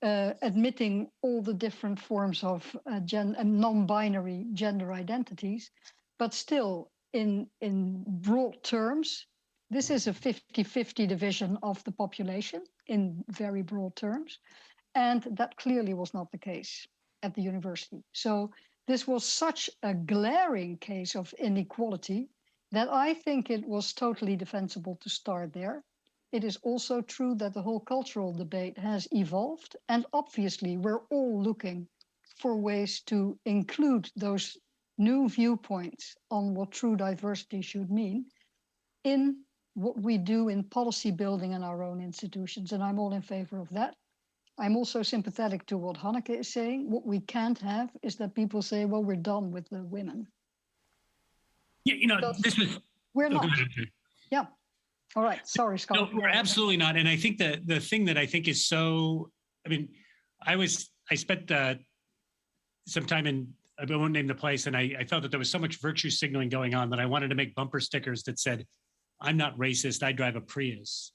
admitting all the different forms of non-binary gender identities, but still in broad terms, this is a 50-50 division of the population in very broad terms. And that clearly was not the case at the university. So this was such a glaring case of inequality that I think it was totally defensible to start there. It is also true that the whole cultural debate has evolved. And obviously, we're all looking for ways to include those new viewpoints on what true diversity should mean in what we do in policy building in our own institutions. And I'm all in favor of that. I'm also sympathetic to what Hanneke is saying. What we can't have is that people say, well, we're done with the women. Yeah, this was... We're not. Yeah. All right. Sorry, Scott. No, we're absolutely not. And I think that the thing that I think is so... I mean, I spent some time in... I won't name the place, and I felt that there was so much virtue signaling going on that I wanted to make bumper stickers that said, I'm not racist, I drive a Prius.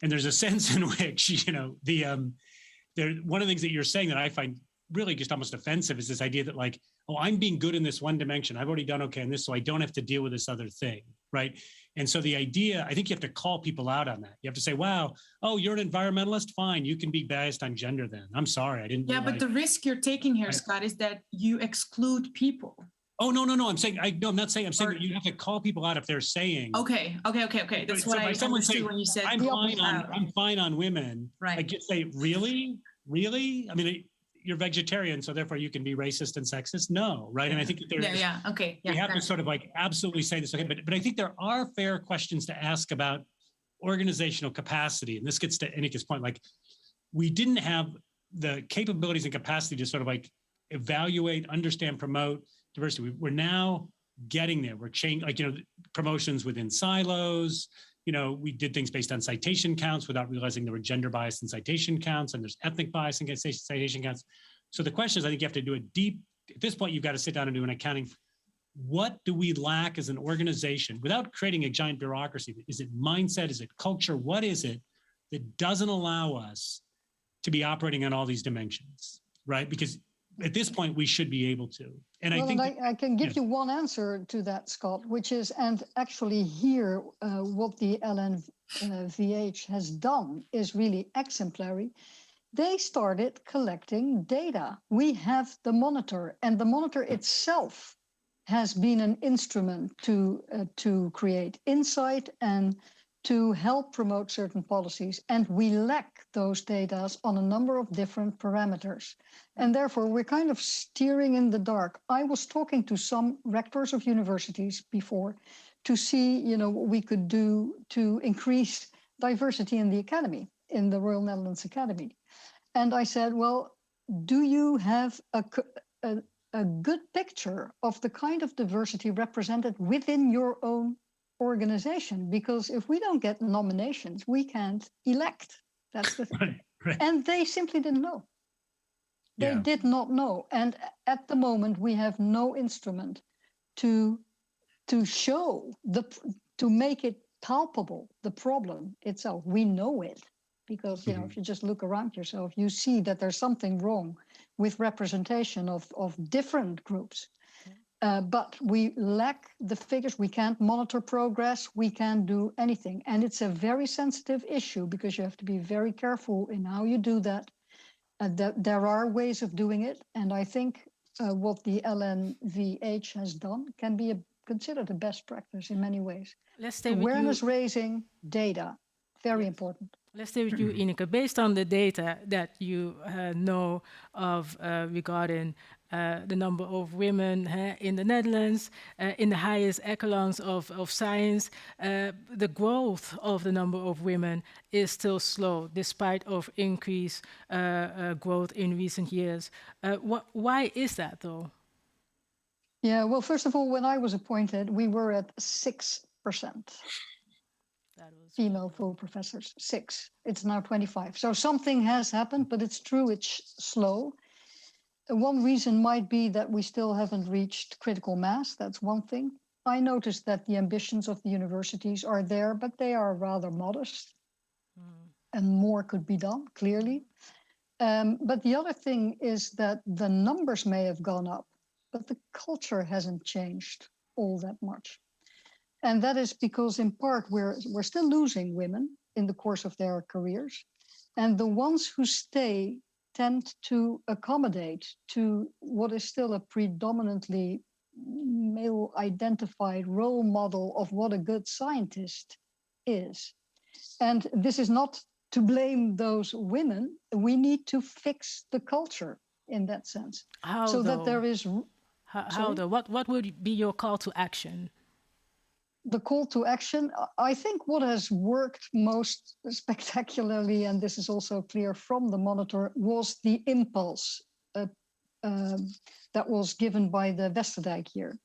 And there's a sense in which, one of the things that you're saying that I find really just almost offensive is this idea that like, oh, I'm being good in this one dimension. I've already done okay in this, so I don't have to deal with this other thing, right? And so the idea, I think you have to call people out on that. You have to say, wow, oh, you're an environmentalist? Fine, you can be biased on gender then. I'm sorry, I didn't realize. But the risk you're taking here, Scott, is that you exclude people. Oh, no. I'm saying, I'm not saying, I'm saying that you have to call people out if they're saying. Okay. That's what I understood when you said. I'm fine on women. Right. I just say, really? I mean, you're vegetarian, so therefore you can be racist and sexist? No, right? And I think that there's, we have to sort of like absolutely say this, okay, but I think there are fair questions to ask about organizational capacity. And this gets to Annike's point, like we didn't have the capabilities and capacity to sort of like evaluate, understand, promote diversity. We're now getting there. We're changing, like, promotions within silos. We did things based on citation counts without realizing there were gender bias in citation counts, and there's ethnic bias in citation counts. So the question is, I think you have to do at this point, you've got to sit down and do an accounting. What do we lack as an organization without creating a giant bureaucracy? Is it mindset? Is it culture? What is it that doesn't allow us to be operating on all these dimensions, right? Because at this point, we should be able to. And I can give you one answer to that, Scott, which is, and actually here, what the LNVH has done is really exemplary. They started collecting data. We have the monitor, and the monitor itself has been an instrument to create insight and to help promote certain policies. And we lack those data on a number of different parameters. And therefore, we're kind of steering in the dark. I was talking to some rectors of universities before to see, what we could do to increase diversity in the academy, in the Royal Netherlands Academy. And I said, well, do you have a good picture of the kind of diversity represented within your own organization? Because if we don't get nominations, we can't elect. That's the thing. Right. And they simply didn't know. They did not know. And at the moment, we have no instrument to show, to make it palpable, the problem itself. We know it because, if you just look around yourself, you see that there's something wrong with representation of different groups. But we lack the figures. We can't monitor progress. We can't do anything. And it's a very sensitive issue because you have to be very careful in how you do that. There are ways of doing it. And I think what the LNVH has done can be considered a best practice in many ways. Let's stay with awareness raising, data, very important. Let's stay with you, Ineke. Based on the data that you know of regarding the number of women in the Netherlands, in the highest echelons of science, the growth of the number of women is still slow, despite of increased growth in recent years. Why is that, though? Yeah, well, first of all, when I was appointed, we were at 6%. female full professors, 6. It's now 25. So something has happened, but it's true, it's slow. One reason might be that we still haven't reached critical mass. That's one thing. I noticed that the ambitions of the universities are there, but they are rather modest. And more could be done, clearly. But the other thing is that the numbers may have gone up, but the culture hasn't changed all that much. And that is because, in part, we're still losing women in the course of their careers. And the ones who stay tend to accommodate to what is still a predominantly male-identified role model of what a good scientist is. And this is not to blame those women. We need to fix the culture in that sense. How so though? That there is... How though? What would be your call to action? The call to action, I think what has worked most spectacularly, and this is also clear from the monitor, was the impulse that was given by the Westerdijk year.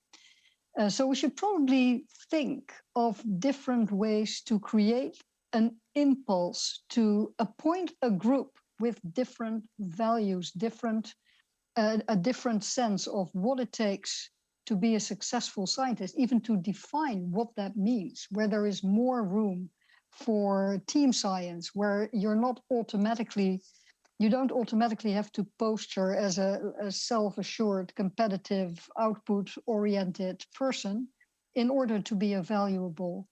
So we should probably think of different ways to create an impulse to appoint a group with different values, a different sense of what it takes to be a successful scientist, even to define what that means, where there is more room for team science, where you don't automatically have to posture as a self-assured, competitive, output-oriented person in order to be a valuable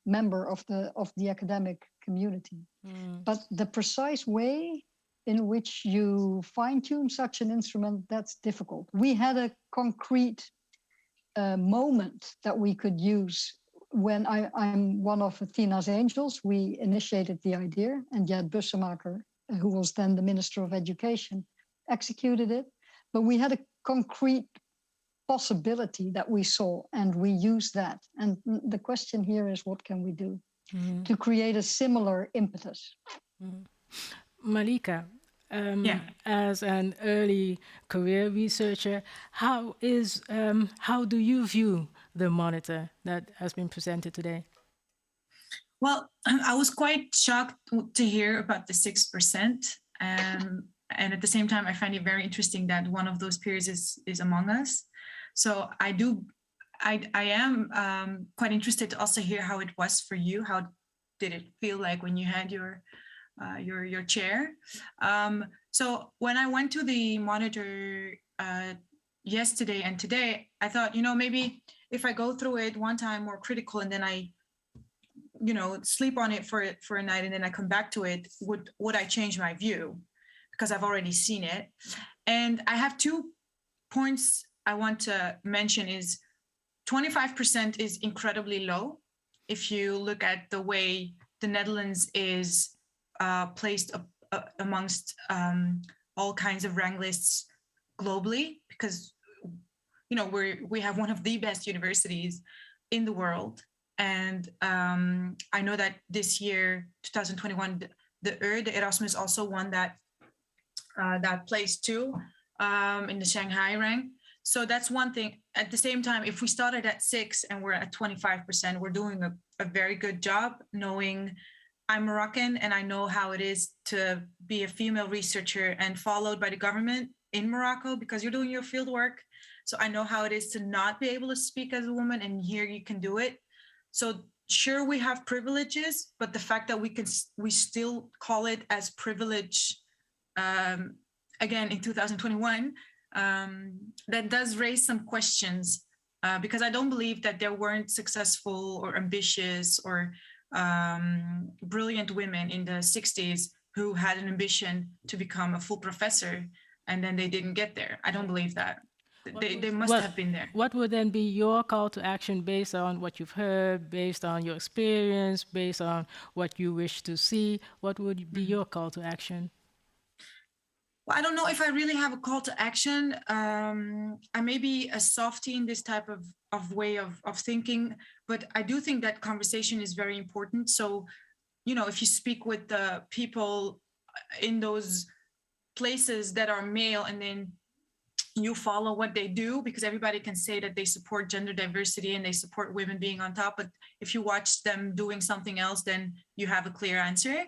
member of the academic community. But the precise way in which you fine-tune such an instrument, that's difficult. We had a concrete moment that we could use when I'm one of Athena's angels. We initiated the idea, and Jed Bussemaker, who was then the Minister of Education, executed it. But we had a concrete possibility that we saw, and we used that. And the question here is, what can we do to create a similar impetus? Malika, as an early career researcher, how do you view the monitor that has been presented today? Well, I was quite shocked to hear about the 6%. And at the same time, I find it very interesting that one of those peers is among us. So I am quite interested to also hear how it was for you. How did it feel like when you had your chair? So when I went to the monitor yesterday and today, I thought, maybe if I go through it one time more critical and then I, sleep on it for a night and then I come back to it, would I change my view? Because I've already seen it. And I have 2 points I want to mention is 25% is incredibly low. If you look at the way the Netherlands is placed amongst all kinds of rank lists globally, because we have one of the best universities in the world. And I know that this year, 2021, the Erasmus also won that place too in the Shanghai rank. So that's one thing. At the same time, if we started at 6 and we're at 25%, we're doing a very good job, knowing I'm Moroccan and I know how it is to be a female researcher and followed by the government in Morocco because you're doing your field work. So I know how it is to not be able to speak as a woman, and here you can do it. So sure, we have privileges, but the fact that we still call it as privilege, again, in 2021, that does raise some questions because I don't believe that there weren't successful or ambitious or brilliant women in the 60s who had an ambition to become a full professor and then they didn't get there. I don't believe that. They must have been there. What would then be your call to action based on what you've heard, based on your experience, based on what you wish to see? What would be your call to action? Well, I don't know if I really have a call to action. I may be a softie in this type of way of thinking, but I do think that conversation is very important. So, if you speak with the people in those places that are male and then you follow what they do, because everybody can say that they support gender diversity and they support women being on top, but if you watch them doing something else, then you have a clear answer.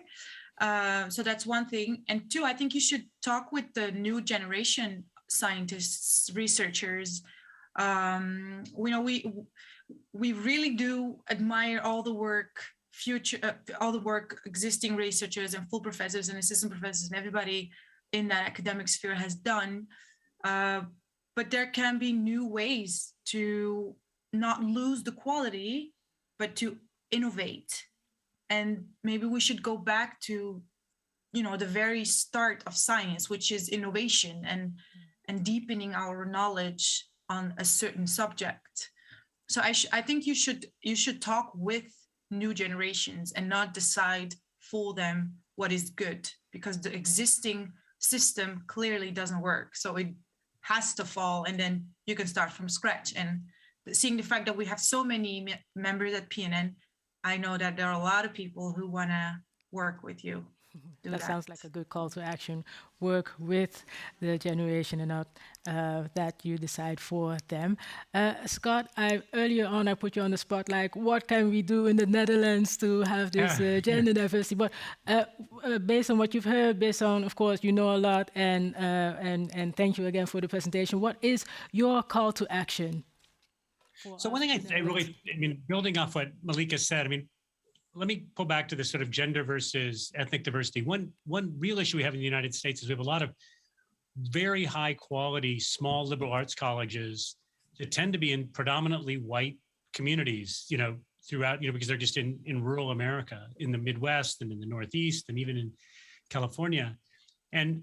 So that's one thing. And two, I think you should talk with the new generation scientists, researchers. We really do admire all the work existing researchers and full professors and assistant professors and everybody in that academic sphere has done. But there can be new ways to not lose the quality, but to innovate. And maybe we should go back to, the very start of science, which is innovation and deepening our knowledge on a certain subject. So I think you should talk with new generations and not decide for them what is good, because the existing system clearly doesn't work. So it has to fall, and then you can start from scratch. And seeing the fact that we have so many members at PNN, I know that there are a lot of people who want to work with you. That sounds like a good call to action. Work with the generation and not that you decide for them. Scott, earlier on I put you on the spot, like what can we do in the Netherlands to have this gender diversity? But based on what you've heard, based on, of course, you know a lot, and thank you again for the presentation. What is your call to action? So one thing building off what Malika said, let me pull back to the sort of gender versus ethnic diversity. One real issue we have in the United States is we have a lot of very high quality, small liberal arts colleges that tend to be in predominantly white communities, throughout, because they're just in rural America, in the Midwest and in the Northeast and even in California. And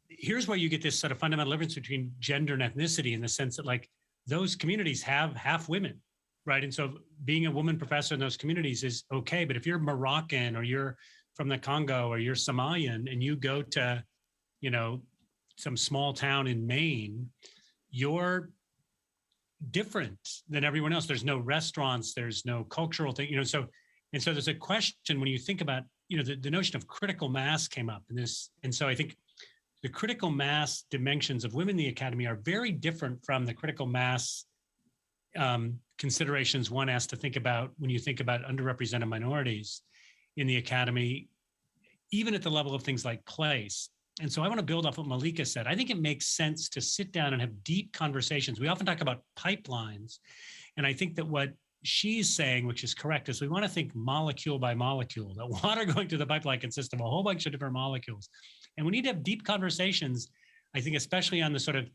here's where you get this sort of fundamental difference between gender and ethnicity, in the sense that like those communities have half women. Right. And so being a woman professor in those communities is okay. But if you're Moroccan or you're from the Congo or you're Somalian and you go to, some small town in Maine, you're different than everyone else. There's no restaurants, there's no cultural thing, so there's a question when you think about, the notion of critical mass came up in this. And so I think the critical mass dimensions of women in the academy are very different from the critical mass considerations one has to think about when you think about underrepresented minorities in the academy, even at the level of things like place. And so I want to build off what Malika said. I think it makes sense to sit down and have deep conversations. We often talk about pipelines. And I think that what she's saying, which is correct, is we want to think molecule by molecule, that water going through the pipeline consists of a whole bunch of different molecules. And we need to have deep conversations, I think, especially on the sort of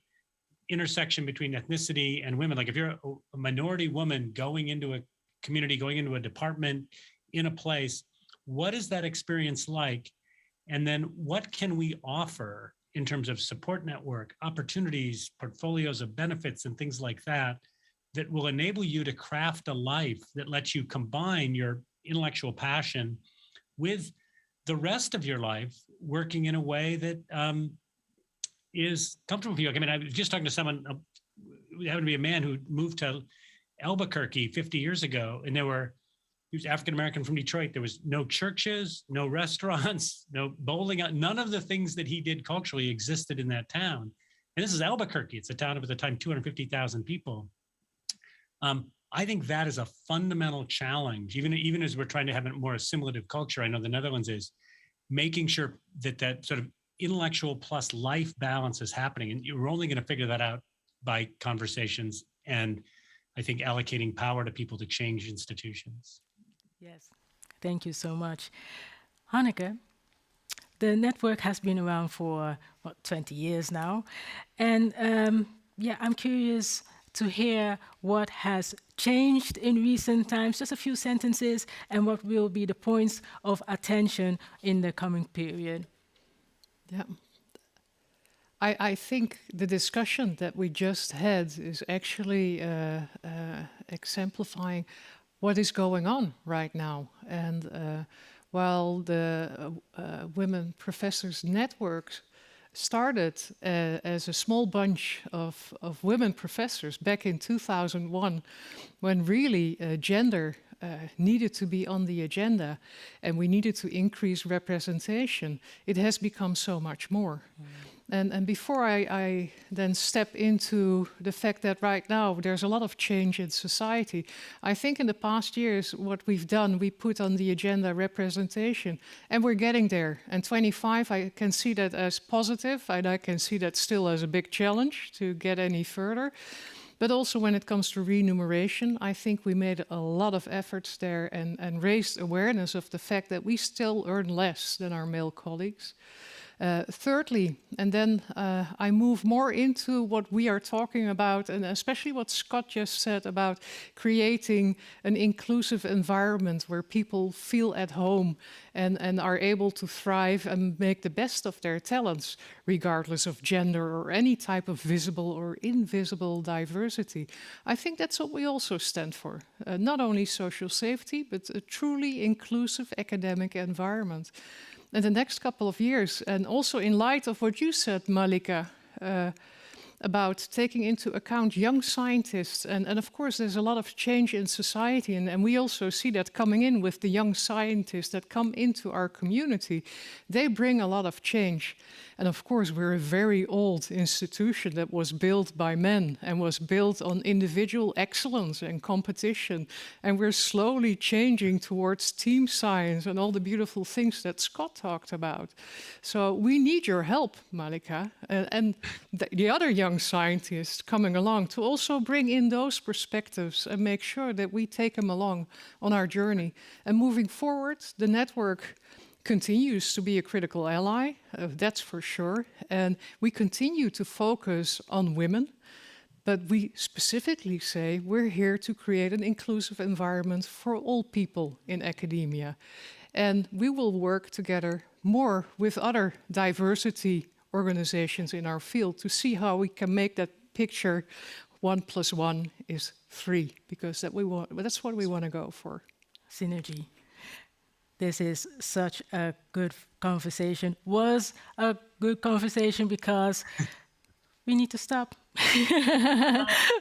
intersection between ethnicity and women. Like if you're a minority woman going into a community, going into a department, in a place, what is that experience like? And then what can we offer in terms of support network, opportunities, portfolios of benefits and things like that, that will enable you to craft a life that lets you combine your intellectual passion with the rest of your life, working in a way that is comfortable for you. I was just talking to someone, it happened to be a man who moved to Albuquerque 50 years ago, and he was African-American from Detroit. There was no churches, no restaurants, no bowling. None of the things that he did culturally existed in that town. And this is Albuquerque. It's a town of, at the time, 250,000 people. I think that is a fundamental challenge, even as we're trying to have a more assimilative culture. I know the Netherlands is making sure that sort of intellectual plus life balance is happening. And you're only going to figure that out by conversations and I think allocating power to people to change institutions. Yes, thank you so much. Hanneke, the network has been around for 20 years now. And I'm curious to hear what has changed in recent times, just a few sentences, and what will be the points of attention in the coming period. Yeah. I think the discussion that we just had is actually exemplifying what is going on right now. And while the Women Professors Network started as a small bunch of women professors back in 2001, when really gender needed to be on the agenda and we needed to increase representation, it has become so much more. And before I then step into the fact that right now there's a lot of change in society, I think in the past years what we've done, we put on the agenda representation, and we're getting there. And 25, I can see that as positive, and I can see that still as a big challenge to get any further. But also when it comes to remuneration, I think we made a lot of efforts there and raised awareness of the fact that we still earn less than our male colleagues. Thirdly, and then I move more into what we are talking about, and especially what Scott just said about creating an inclusive environment where people feel at home and are able to thrive and make the best of their talents, regardless of gender or any type of visible or invisible diversity. I think that's what we also stand for. Not only social safety, but a truly inclusive academic environment. In the next couple of years, and also in light of what you said, Malika, about taking into account young scientists, and of course there's a lot of change in society, and we also see that coming in with the young scientists that come into our community. They bring a lot of change. And of course we're a very old institution that was built by men and was built on individual excellence and competition, and we're slowly changing towards team science and all the beautiful things that Scott talked about. So we need your help, Malika, and the other young scientists coming along to also bring in those perspectives and make sure that we take them along on our journey. And moving forward, the network continues to be a critical ally, that's for sure. And we continue to focus on women, but we specifically say we're here to create an inclusive environment for all people in academia. And we will work together more with other diversity organizations in our field to see how we can make that picture 1 + 1 is 3, because that's what we want to go for. Synergy. This is such a good conversation. Was a good conversation because we need to stop.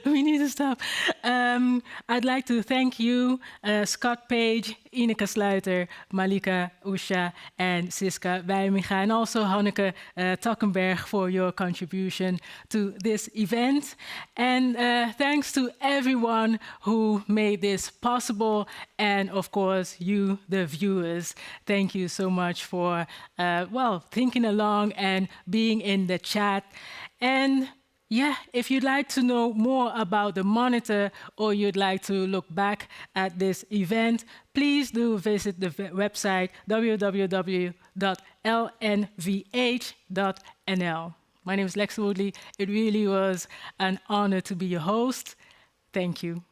We need to stop. I'd like to thank you, Scott Page, Ineke Sluiter, Malika Usha, and Siska Wijminga, and also Hanneke Takkenberg for your contribution to this event. And thanks to everyone who made this possible, and of course, you, the viewers. Thank you so much for, thinking along and being in the chat. And yeah, if you'd like to know more about the Monitor or you'd like to look back at this event, please do visit the website www.lnvh.nl. My name is Lex Woodley. It really was an honor to be your host. Thank you.